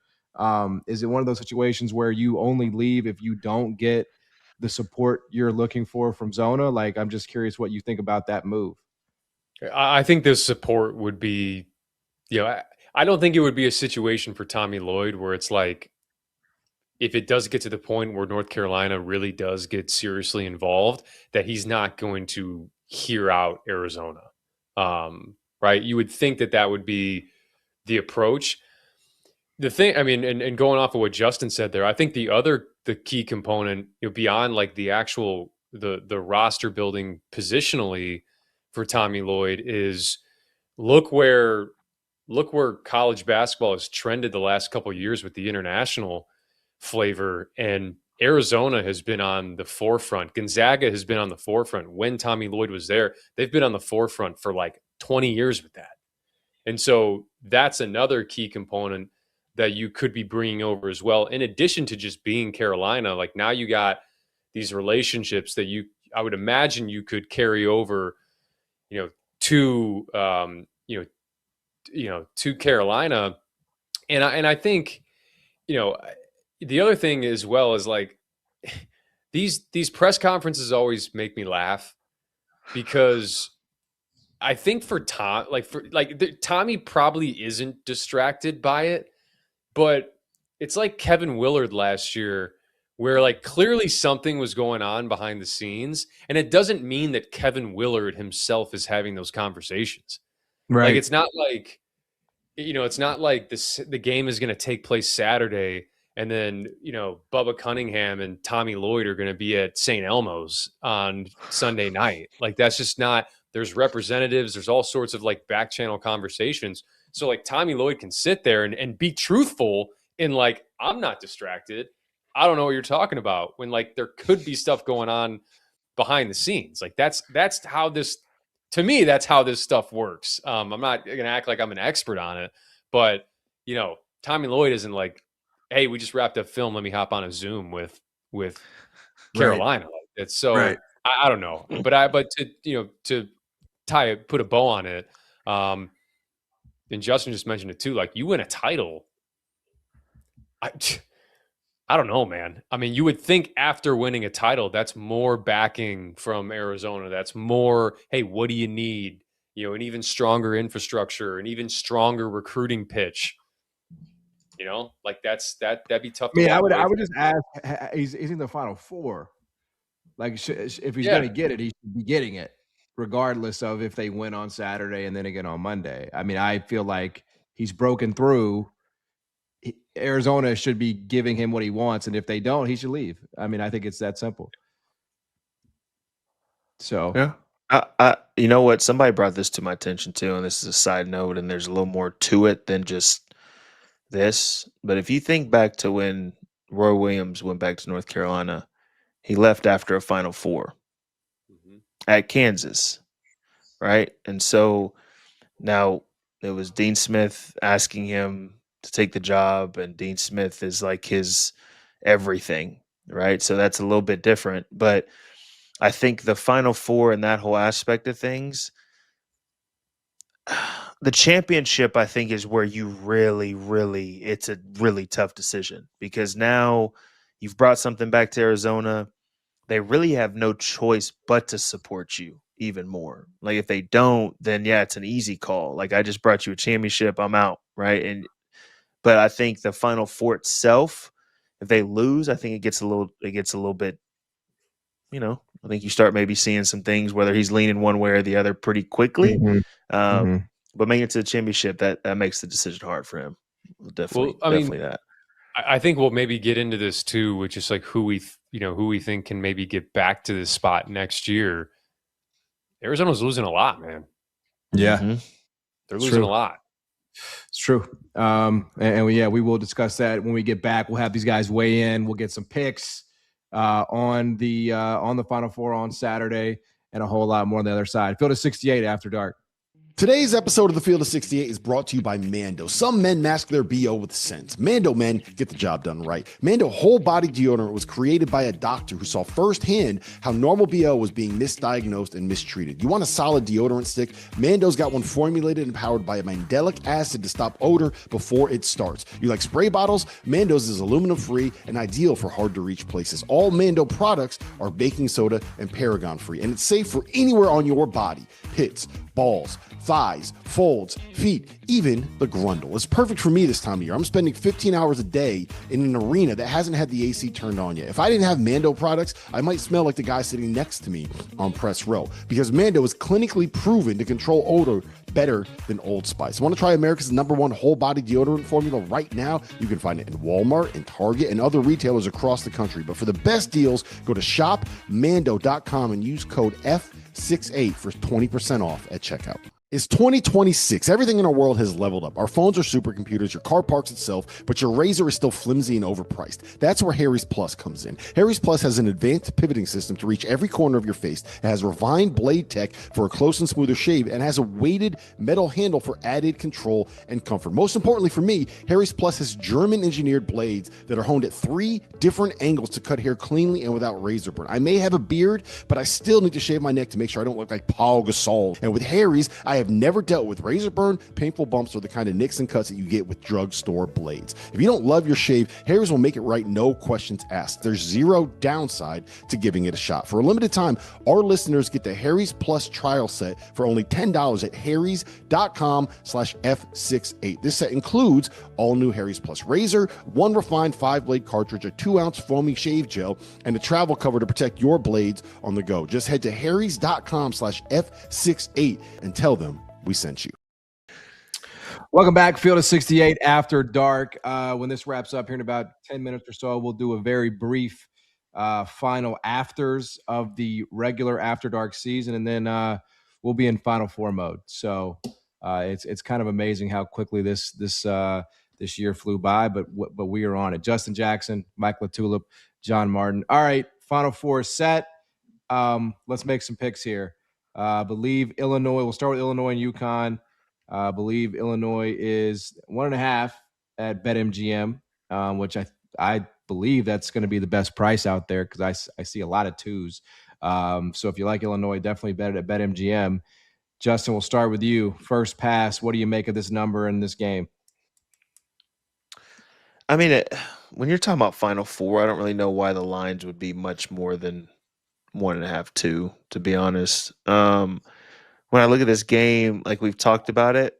Is it one of those situations where you only leave if you don't get the support you're looking for from Zona? Like, I'm just curious what you think about that move. I think the support would be, I don't think it would be a situation for Tommy Lloyd where it's like, if it does get to the point where North Carolina really does get seriously involved, that he's not going to hear out Arizona. Right? You would think that would be the approach. The thing, I mean, and going off of what Justin said there, I think the key component, beyond like the actual the roster building positionally for Tommy Lloyd is look where college basketball has trended the last couple of years with the international flavor, and Arizona has been on the forefront. Gonzaga has been on the forefront. When Tommy Lloyd was there, they've been on the forefront for like 20 years with that. And so that's another key component that you could be bringing over as well. In addition to just being Carolina, like now you got these relationships that I would imagine you could carry over, to Carolina. And I think, the other thing as well is like these press conferences always make me laugh because I think for Tommy probably isn't distracted by it, but it's like Kevin Willard last year where like clearly something was going on behind the scenes, and it doesn't mean that Kevin Willard himself is having those conversations. Right. Like it's not like the game is going to take place Saturday and then, Bubba Cunningham and Tommy Lloyd are going to be at St. Elmo's on Sunday night. Like that's just not, there's representatives, there's all sorts of like back channel conversations. So like Tommy Lloyd can sit there and be truthful in like, I'm not distracted. I don't know what you're talking about, when like there could be stuff going on behind the scenes. Like that's how this, to me, that's how this stuff works. I'm not going to act like I'm an expert on it, but Tommy Lloyd isn't like, hey, we just wrapped up film, let me hop on a Zoom with Carolina. Right. It's so right. I don't know, but to put a bow on it. And Justin just mentioned it too. Like you win a title. I don't know, man. I mean, you would think after winning a title, that's more backing from Arizona. That's more, hey, what do you need? An even stronger infrastructure, an even stronger recruiting pitch. Like that'd be tough. I would just ask. He's in the Final Four. Like if he's going to get it, he should be getting it, regardless of if they win on Saturday and then again on Monday. I mean, I feel like he's broken through. Arizona should be giving him what he wants, and if they don't, he should leave. I mean, I think it's that simple. So yeah, you know what? Somebody brought this to my attention too, and this is a side note, and there's a little more to it than just this. But if you think back to when Roy Williams went back to North Carolina, he left after a Final Four at Kansas, right? And so now it was Dean Smith asking him to take the job, and Dean Smith is like his everything, right? So that's a little bit different. But I think the Final Four and that whole aspect of things, the championship, I think, is where you it's a really tough decision, because now you've brought something back to Arizona. They really have no choice but to support you even more. Like if they don't, then yeah, it's an easy call. Like I just brought you a championship, I'm out, right? But I think the Final Four itself, if they lose, I think it gets a little bit, I think you start maybe seeing some things, whether he's leaning one way or the other pretty quickly. But making it to the championship, that makes the decision hard for him. Definitely that. I think we'll maybe get into this too, which is like who we think can maybe get back to this spot next year. Arizona's losing a lot, man. Yeah. They're losing a lot. It's true. We will discuss that when we get back. We'll have these guys weigh in. We'll get some picks on the Final Four on Saturday, and a whole lot more on the other side. Field of 68 after dark. Today's episode of the Field of 68 is brought to you by Mando. Some men mask their BO with scent. Mando men get the job done right. Mando whole body deodorant was created by a doctor who saw firsthand how normal BO was being misdiagnosed and mistreated. You want a solid deodorant stick? Mando's got one formulated and powered by a mandelic acid to stop odor before it starts. You like spray bottles? Mando's is aluminum free and ideal for hard to reach places. All Mando products are baking soda and paragon free, and it's safe for anywhere on your body. Pits, balls, thighs, folds, feet, even the grundle. It's perfect for me this time of year. I'm spending 15 hours a day in an arena that hasn't had the AC turned on yet. If I didn't have Mando products, I might smell like the guy sitting next to me on press row, because Mando is clinically proven to control odor better than Old Spice. Want to try America's #1 whole body deodorant formula right now? You can find it in Walmart and Target and other retailers across the country. But for the best deals, go to shopmando.com and use code F68 for 20% off at checkout. It's 2026. Everything in our world has leveled up. Our phones are supercomputers, your car parks itself, but your razor is still flimsy and overpriced. That's where Harry's Plus comes in. Harry's Plus has an advanced pivoting system to reach every corner of your face. It has refined blade tech for a close and smoother shave, and has a weighted metal handle for added control and comfort. Most importantly for me, Harry's Plus has German-engineered blades that are honed at 3 different angles to cut hair cleanly and without razor burn. I may have a beard, but I still need to shave my neck to make sure I don't look like Paul Gasol. And with Harry's, I have never dealt with razor burn, painful bumps, or the kind of nicks and cuts that you get with drugstore blades. If you don't love your shave, Harry's will make it right, no questions asked. There's zero downside to giving it a shot. For a limited time, our listeners get the Harry's Plus trial set for only $10 at harrys.com/F68. This set includes all new Harry's Plus razor, 1 refined 5-blade cartridge, a 2-ounce foamy shave gel, and a travel cover to protect your blades on the go. Just head to harrys.com/F68 and tell them we sent you. Welcome back, Field of 68 After Dark. When this wraps up here in about 10 minutes or so, we'll do a very brief final afters of the regular After Dark season, and then we'll be in Final Four mode. So it's kind of amazing how quickly this year flew by, but we are on it. Justin Jackson, Mike LaTulip, John Martin. All right, Final Four set. Let's make some picks here. Believe Illinois. We'll start with Illinois and UConn. Believe Illinois is 1.5 at BetMGM, which I believe that's going to be the best price out there, because I see a lot of 2s. So if you like Illinois, definitely bet it at BetMGM. Justin, we'll start with you. First pass. What do you make of this number in this game? I mean, when you're talking about Final Four, I don't really know why the lines would be much more than 1.5, 2, to be honest. When I look at this game, like we've talked about it,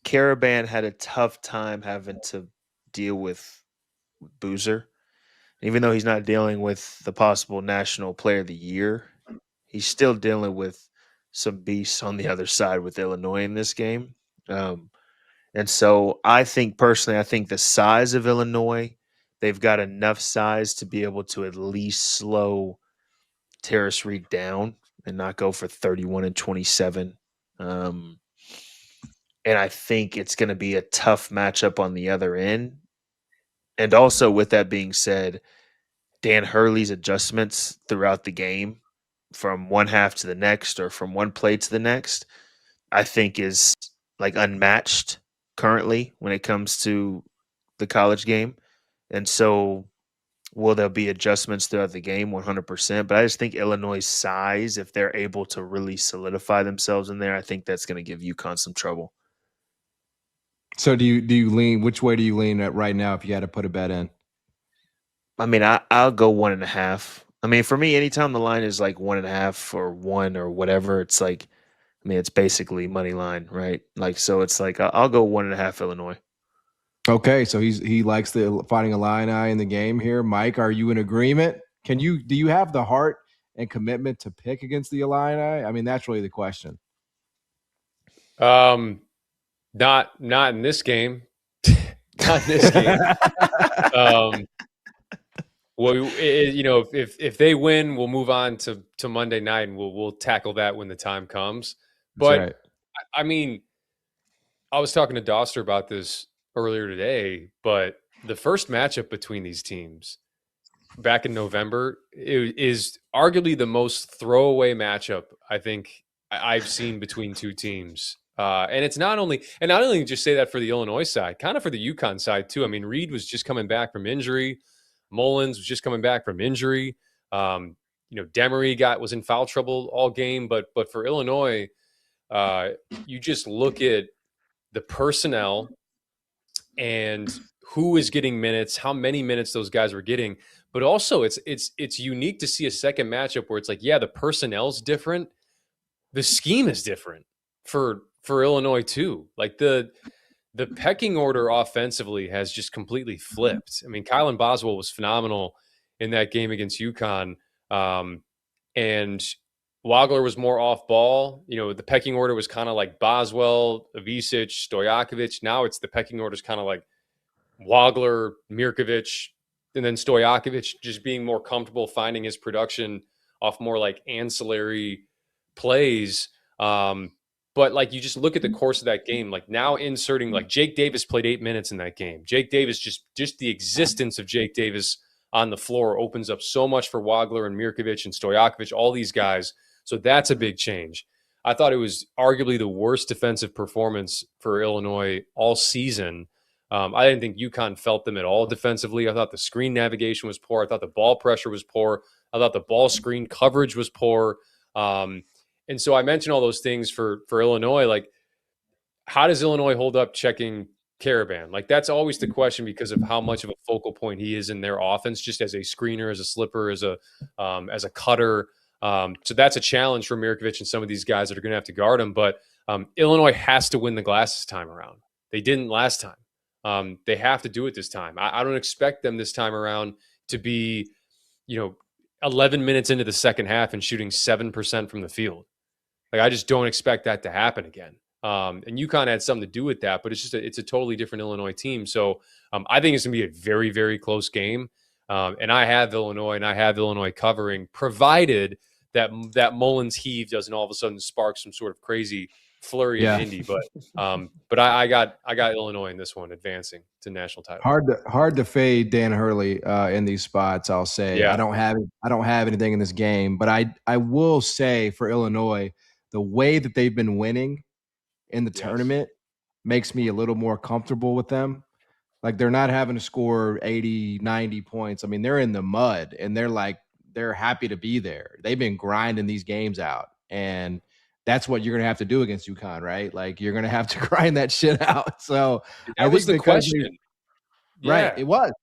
Caravan had a tough time having to deal with Boozer. Even though he's not dealing with the possible National Player of the Year, he's still dealing with some beasts on the other side with Illinois in this game. And so I think the size of Illinois, they've got enough size to be able to at least slow Terrace Reed down and not go for 31 and 27. And I think it's going to be a tough matchup on the other end. And also, with that being said, Dan Hurley's adjustments throughout the game from one half to the next or from one play to the next, I think is like unmatched currently when it comes to the college game. And so will there be adjustments throughout the game? 100%. But I just think Illinois' size, if they're able to really solidify themselves in there, I think that's going to give UConn some trouble. So do you lean? Which way do you lean at right now if you had to put a bet in? I mean, I'll go 1.5. I mean, for me, anytime the line is like 1.5 or 1 or whatever, it's like, I mean, it's basically money line, right? Like, so it's like I'll go 1.5 Illinois. Okay, so he likes the Fighting Illini in the game here. Mike, are you in agreement? Do you have the heart and commitment to pick against the Illini? I mean, that's really the question. Not in this game. Not in this game. Well, if they win, we'll move on to Monday night, and we'll tackle that when the time comes. But right. I mean, I was talking to Dauster about this earlier today, but the first matchup between these teams back in November is arguably the most throwaway matchup I think I've seen between two teams. And it's not only just say that for the Illinois side, kind of for the UConn side too. I mean, Reed was just coming back from injury. Mullins was just coming back from injury. Demery was in foul trouble all game, but for Illinois, you just look at the personnel and who is getting minutes, how many minutes those guys were getting. But also it's unique to see a second matchup where it's like, yeah, the personnel's different. The scheme is different for Illinois too. Like the pecking order offensively has just completely flipped. I mean, Kylan Boswell was phenomenal in that game against UConn. And Wagler was more off ball. The pecking order was kind of like Boswell, Ivisic, Stojakovic. Now it's the pecking order is kind of like Wagler, Mirkovic, and then Stojakovic just being more comfortable finding his production off more like ancillary plays. But like you just look at the course of that game, like now inserting like Jake Davis played 8 minutes in that game. Jake Davis, just the existence of Jake Davis on the floor opens up so much for Wagler and Mirkovic and Stojakovic, all these guys. So that's a big change. I thought it was arguably the worst defensive performance for Illinois all season. I didn't think UConn felt them at all defensively. I thought the screen navigation was poor. I thought the ball pressure was poor. I thought the ball screen coverage was poor. And so I mentioned all those things for Illinois. Like, how does Illinois hold up checking Caravan? Like, that's always the question because of how much of a focal point he is in their offense, just as a screener, as a slipper, as a cutter. So that's a challenge for Mirkovic and some of these guys that are going to have to guard him. But Illinois has to win the glass this time around. They didn't last time. They have to do it this time. I don't expect them this time around to be, 11 minutes into the second half and shooting 7% from the field. Like, I just don't expect that to happen again. And UConn had something to do with that, but it's a totally different Illinois team. So I think it's going to be a very, very close game. And I have Illinois covering, provided that Mullins heave doesn't all of a sudden spark some sort of crazy flurry in Indy. But I got Illinois in this one, advancing to national title. Hard to fade Dan Hurley in these spots. I'll say I don't have anything in this game, but I will say for Illinois, the way that they've been winning in the tournament makes me a little more comfortable with them. Like, they're not having to score 80, 90 points. I mean, they're in the mud and they're happy to be there. They've been grinding these games out, and that's what you're going to have to do against UConn, right? Like, you're going to have to grind that shit out. So that was the question. Right. It was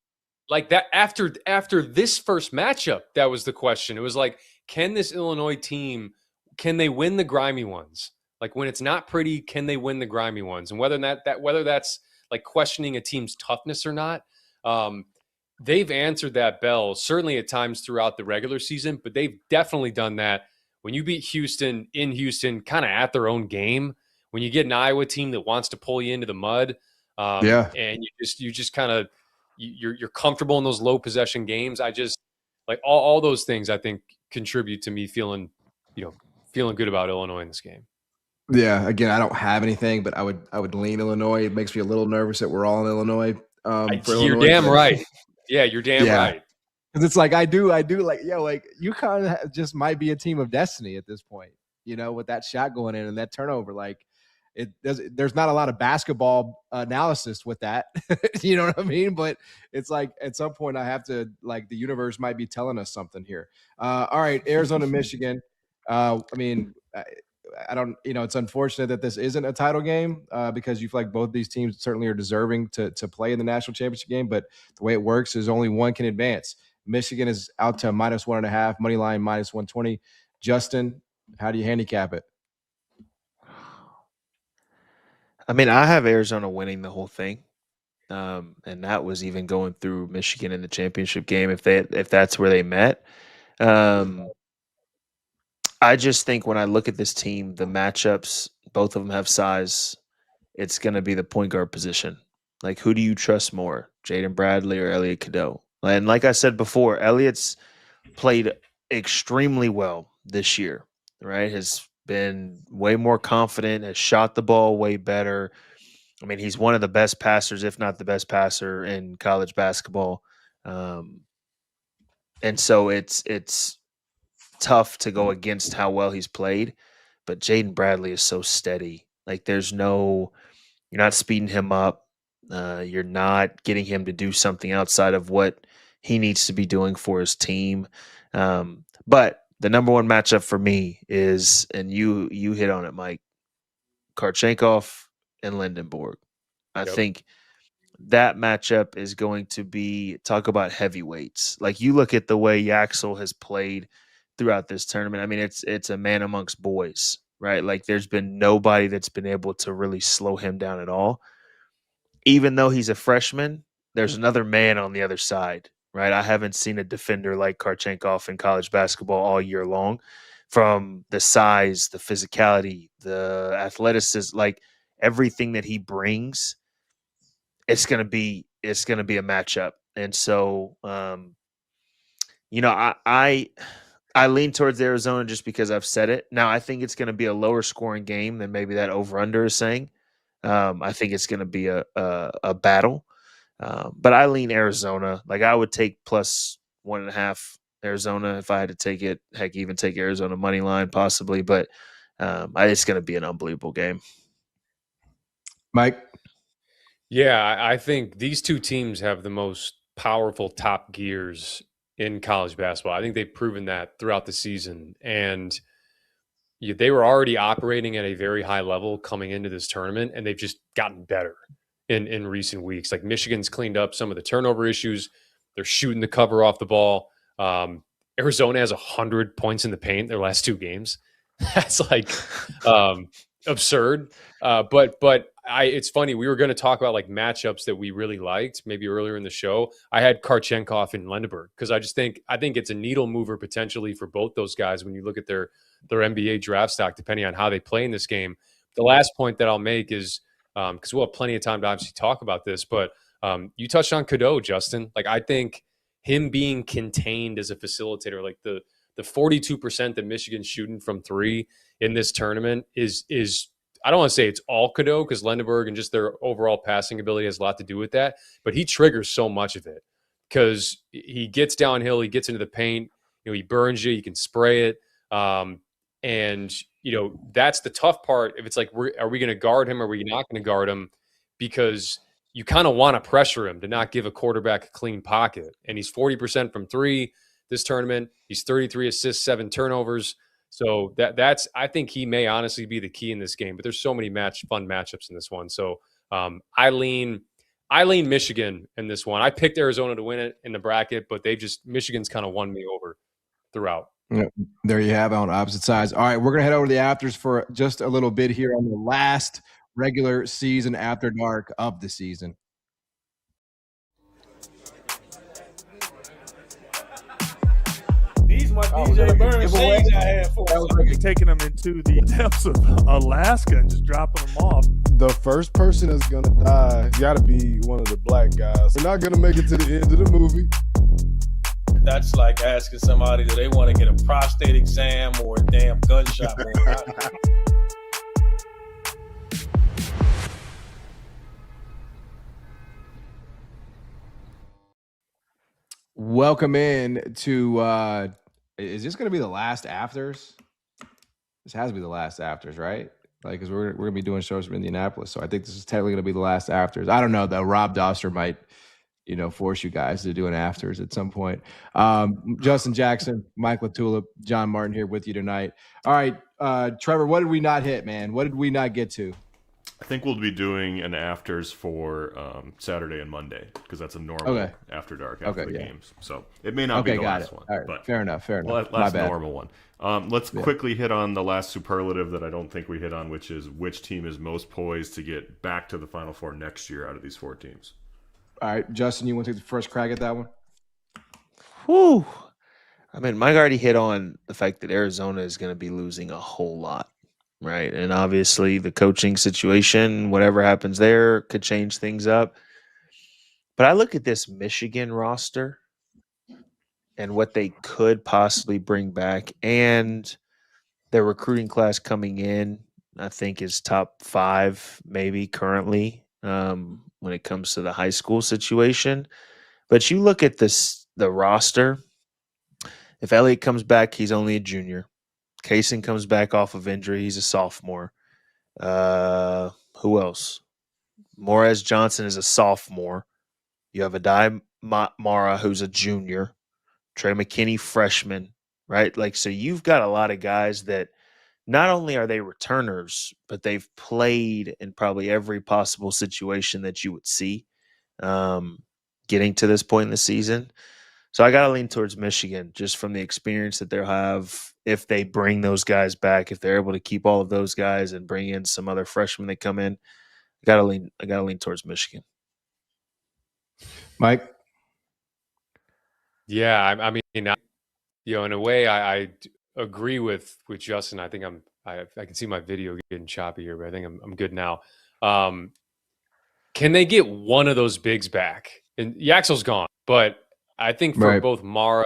like that after this first matchup. That was the question. It was like, can this Illinois team, can they win the grimy ones? Like, when it's not pretty, can they win the grimy ones? And whether that's like questioning a team's toughness or not, they've answered that bell certainly at times throughout the regular season, but they've definitely done that when you beat Houston in Houston, kind of at their own game. When you get an Iowa team that wants to pull you into the mud, and you just kind of you're comfortable in those low possession games. I just like all those things. I think contribute to me feeling good about Illinois in this game. Yeah, again, I don't have anything, but I would lean Illinois. It makes me a little nervous that we're all in Illinois. You're damn right. Yeah, you're damn right. Because it's like I do like UConn just might be a team of destiny at this point. With that shot going in and that turnover, like there's not a lot of basketball analysis with that. You know what I mean? But it's like at some point I have to, like, the universe might be telling us something here. All right, Arizona, Michigan. I don't, it's unfortunate that this isn't a title game because you feel like both these teams certainly are deserving to play in the national championship game. But the way it works is only one can advance. Michigan is out to -1.5, money line -120. Justin, how do you handicap it? I mean, I have Arizona winning the whole thing. And that was even going through Michigan in the championship game if that's where they met. I just think when I look at this team, the matchups, both of them have size. It's going to be the point guard position. Like, who do you trust more, Jaden Bradley or Elliot Cadeau? And like I said before, Elliot's played extremely well this year, right? Has been way more confident, has shot the ball way better. I mean, he's one of the best passers, if not the best passer in college basketball. And so it's tough to go against how well he's played. but Jaden Bradley is so steady. Like you're not speeding him up. You're not getting him to do something outside of what he needs to be doing for his team. But the number one matchup for me is, and you hit on it, Mike, Karchenkov and Lindenborg. I think that matchup is going to be, talk about heavyweights. Like you look at the way Yaxel has played throughout this tournament. I mean, it's a man amongst boys, right? Like there's been nobody that's been able to really slow him down at all. Even though he's a freshman, there's another man on the other side, right? I haven't seen a defender like Karchenkov in college basketball all year long, from the size, the physicality, the athleticism, like everything that he brings. It's gonna be a matchup, and so I lean towards Arizona just because I've said it. Now I think it's going to be a lower scoring game than maybe that over under is saying. I think it's going to be a battle, but I lean Arizona. Like I would take plus 1.5 Arizona if I had to take it. Heck, even take Arizona money line possibly, but it's going to be an unbelievable game. Mike? Yeah, I think these two teams have the most powerful top gears in college basketball. I think they've proven that throughout the season. And they were already operating at a very high level coming into this tournament, and they've just gotten better in recent weeks. Like Michigan's cleaned up some of the turnover issues. They're shooting the cover off the ball. Arizona has 100 points in the paint their last two games. That's like absurd. But it's funny. We were going to talk about like matchups that we really liked maybe earlier in the show. I had Karchenkov and Lindenberg because I think it's a needle mover potentially for both those guys when you look at their NBA draft stock, depending on how they play in this game. The last point that I'll make is because we'll have plenty of time to obviously talk about this, but you touched on Cadeau, Justin. Like I think him being contained as a facilitator, like the 42% that Michigan's shooting from three in this tournament is I don't want to say it's all Cadeau because Lindenberg and just their overall passing ability has a lot to do with that, but he triggers so much of it because he gets downhill, he gets into the paint, he burns you, you can spray it. And that's the tough part. If it's like, are we going to guard him? Or are we not going to guard him? Because you kind of want to pressure him to not give a quarterback a clean pocket. And he's 40% from three this tournament. He's 33 assists, 7 turnovers. So that's I think he may honestly be the key in this game. But there's so many fun matchups in this one. So I lean Michigan in this one. I picked Arizona to win it in the bracket, but Michigan's kind of won me over throughout. Yeah, there you have it on opposite sides. All right, we're going to head over to the afters for just a little bit here on the last regular season after dark of the season. These my DJ Burns things I had for us. Taking them into the depths of Alaska and just dropping them off. The first person that's going to die got to be one of the black guys. We're not going to make it to the end of the movie. That's like asking somebody, do they want to get a prostate exam or a damn gunshot wound? Welcome in to is this going to be the last afters? This has to be the last afters, right? Like, because we're going to be doing shows from Indianapolis, so I think this is technically going to be the last afters. I don't know though. Rob Dauster might force you guys to do an afters at some point. Justin Jackson, Mike LaTulip, John Martin here with you tonight. All right, Trevor, what did we not hit, man? What did we not get to? I think we'll be doing an afters for Saturday and Monday because that's a normal after dark after the games. So it may not be the last one. All right, but fair enough. Last normal one. Let's quickly hit on the last superlative that I don't think we hit on, which is which team is most poised to get back to the Final Four next year out of these 4 teams. All right, Justin, you want to take the first crack at that one? Whew. I mean, Mike already hit on the fact that Arizona is going to be losing a whole lot, right? And obviously the coaching situation, whatever happens there, could change things up. But I look at this Michigan roster and what they could possibly bring back, and their recruiting class coming in, I think is top 5 maybe currently. When it comes to the high school situation. But you look at the roster, if Elliott comes back, he's only a junior. Kaysen comes back off of injury. He's a sophomore. Who else? Morez Johnson is a sophomore. You have Adai Mara, who's a junior. Trey McKinney, freshman, right? Like, so you've got a lot of guys that not only are they returners, but they've played in probably every possible situation that you would see getting to this point in the season. So I got to lean towards Michigan just from the experience that they'll have if they bring those guys back, if they're able to keep all of those guys and bring in some other freshmen that come in. I got to lean towards Michigan. Mike? Yeah, I mean, in a way, I agree with Justin. I think I can see my video getting choppy here, but I think I'm good now. Can they get one of those bigs back? And Yaxel's gone, but I think for both Mara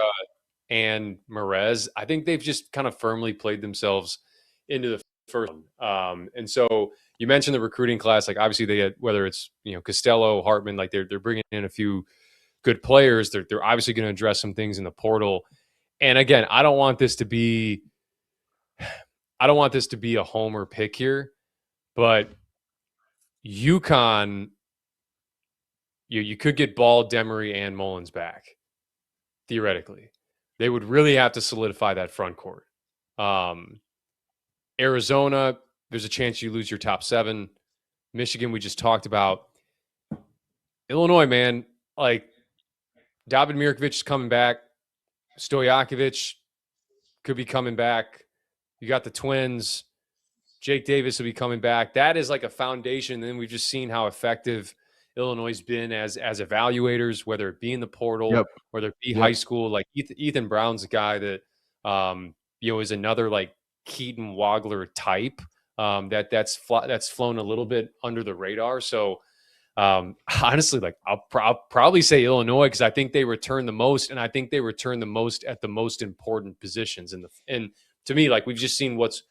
and Morez, I think they've just kind of firmly played themselves into the first one. And so you mentioned the recruiting class, like obviously they had, whether it's, Costello, Hartman, like they're bringing in a few good players. They're obviously going to address some things in the portal. And again, I don't want this to be a homer pick here, but UConn, you could get Ball, Demery, and Mullins back. Theoretically, they would really have to solidify that front court. Arizona, there's a chance you lose your top 7. Michigan, we just talked about. Illinois, man, like David Mirkovic is coming back. Stojakovic could be coming back. You got the twins. Jake Davis will be coming back. That is like a foundation. And then we've just seen how effective Illinois has been as evaluators, whether it be in the portal, whether it be high school. Like Ethan Brown's a guy that is another like Keaton Wagler type that's flown a little bit under the radar. So honestly, like I'll probably say Illinois because I think they return the most, and I think they return the most at the most important positions. And to me, like we've just seen what's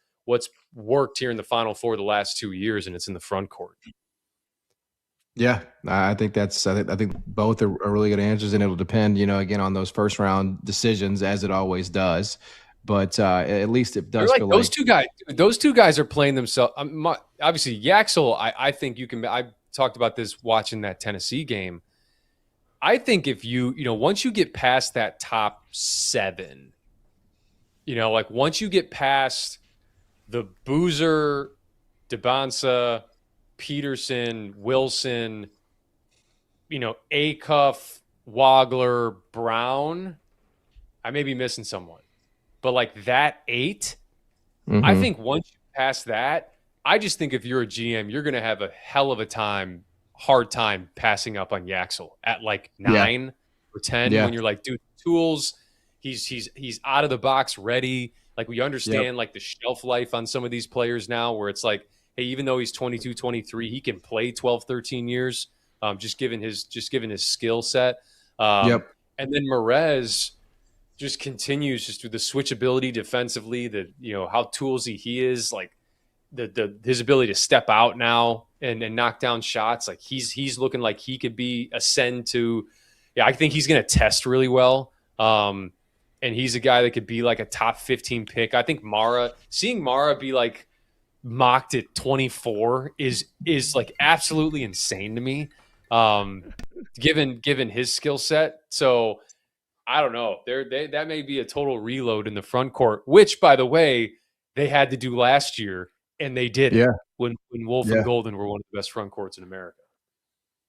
worked here in the Final Four the last 2 years, and it's in the front court. Yeah, I think I think both are really good answers, and it'll depend, again, on those first round decisions as it always does. But at least it does feel those two guys. Those two guys are playing themselves. Obviously, Yaxel. I think you can. I talked about this watching that Tennessee game. I think if once you get past that top 7, like once you get past the Boozer, dybantsa, Peterson, Wilson, Acuff, Wagler, Brown, I may be missing someone. But like that 8, I think once you pass that, I just think if you're a GM, you're going to have a hell of a hard time passing up on Yaxel at like 9 or 10 when you're like, dude, tools, he's out of the box ready. Like we understand like the shelf life on some of these players now where it's like, hey, even though he's 22, 23, he can play 12, 13 years, just given his skill set. And then Morez just continues just with the switchability defensively, how toolsy he is, like his ability to step out now and knock down shots. Like he's looking like he could ascend to, I think he's going to test really well. And he's a guy that could be like a top 15 pick. I think seeing Mara be like mocked at 24 is like absolutely insane to me, given his skill set. So I don't know. That may be a total reload in the front court, which, by the way, they had to do last year, and they did it when Wolf and Golden were one of the best front courts in America.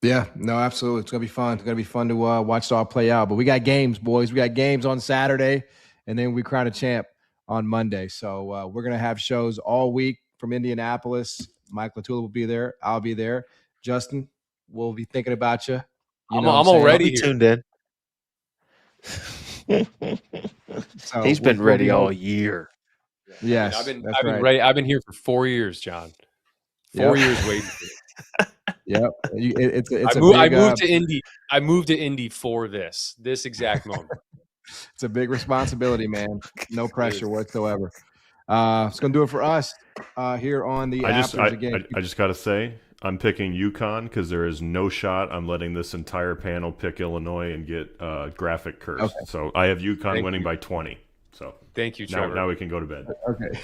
Yeah, no, absolutely. It's going to be fun. It's going to be fun to watch it all play out. But we got games, boys. We got games on Saturday, and then we crown a champ on Monday. So we're going to have shows all week from Indianapolis. Mike Latula will be there. I'll be there. Justin, we'll be thinking about you. I'm already tuned in. So he's been ready all year. Yes, I've been ready. I've been here for 4 years, John. 4 years waiting. Yep. I moved to Indy. I moved to Indy for this exact moment. It's a big responsibility, man. No pressure whatsoever. It's going to do it for us here on the Afters again. I just got to say, I'm picking UConn because there is no shot I'm letting this entire panel pick Illinois and get graphic curse. Okay. So I have UConn winning by 20. So Thank you, Trevor. now we can go to bed. Okay.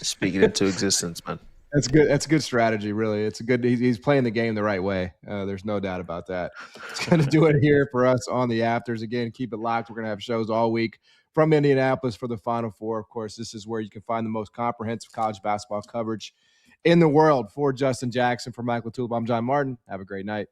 Speak it into existence, man. That's good. That's a good strategy, really. It's a good. He's playing the game the right way. There's no doubt about that. It's going to do it here for us on the Afters. Again, keep it locked. We're going to have shows all week from Indianapolis for the Final Four. Of course, this is where you can find the most comprehensive college basketball coverage in the world. For Justin Jackson, for Michael Tulip, I'm John Martin. Have a great night.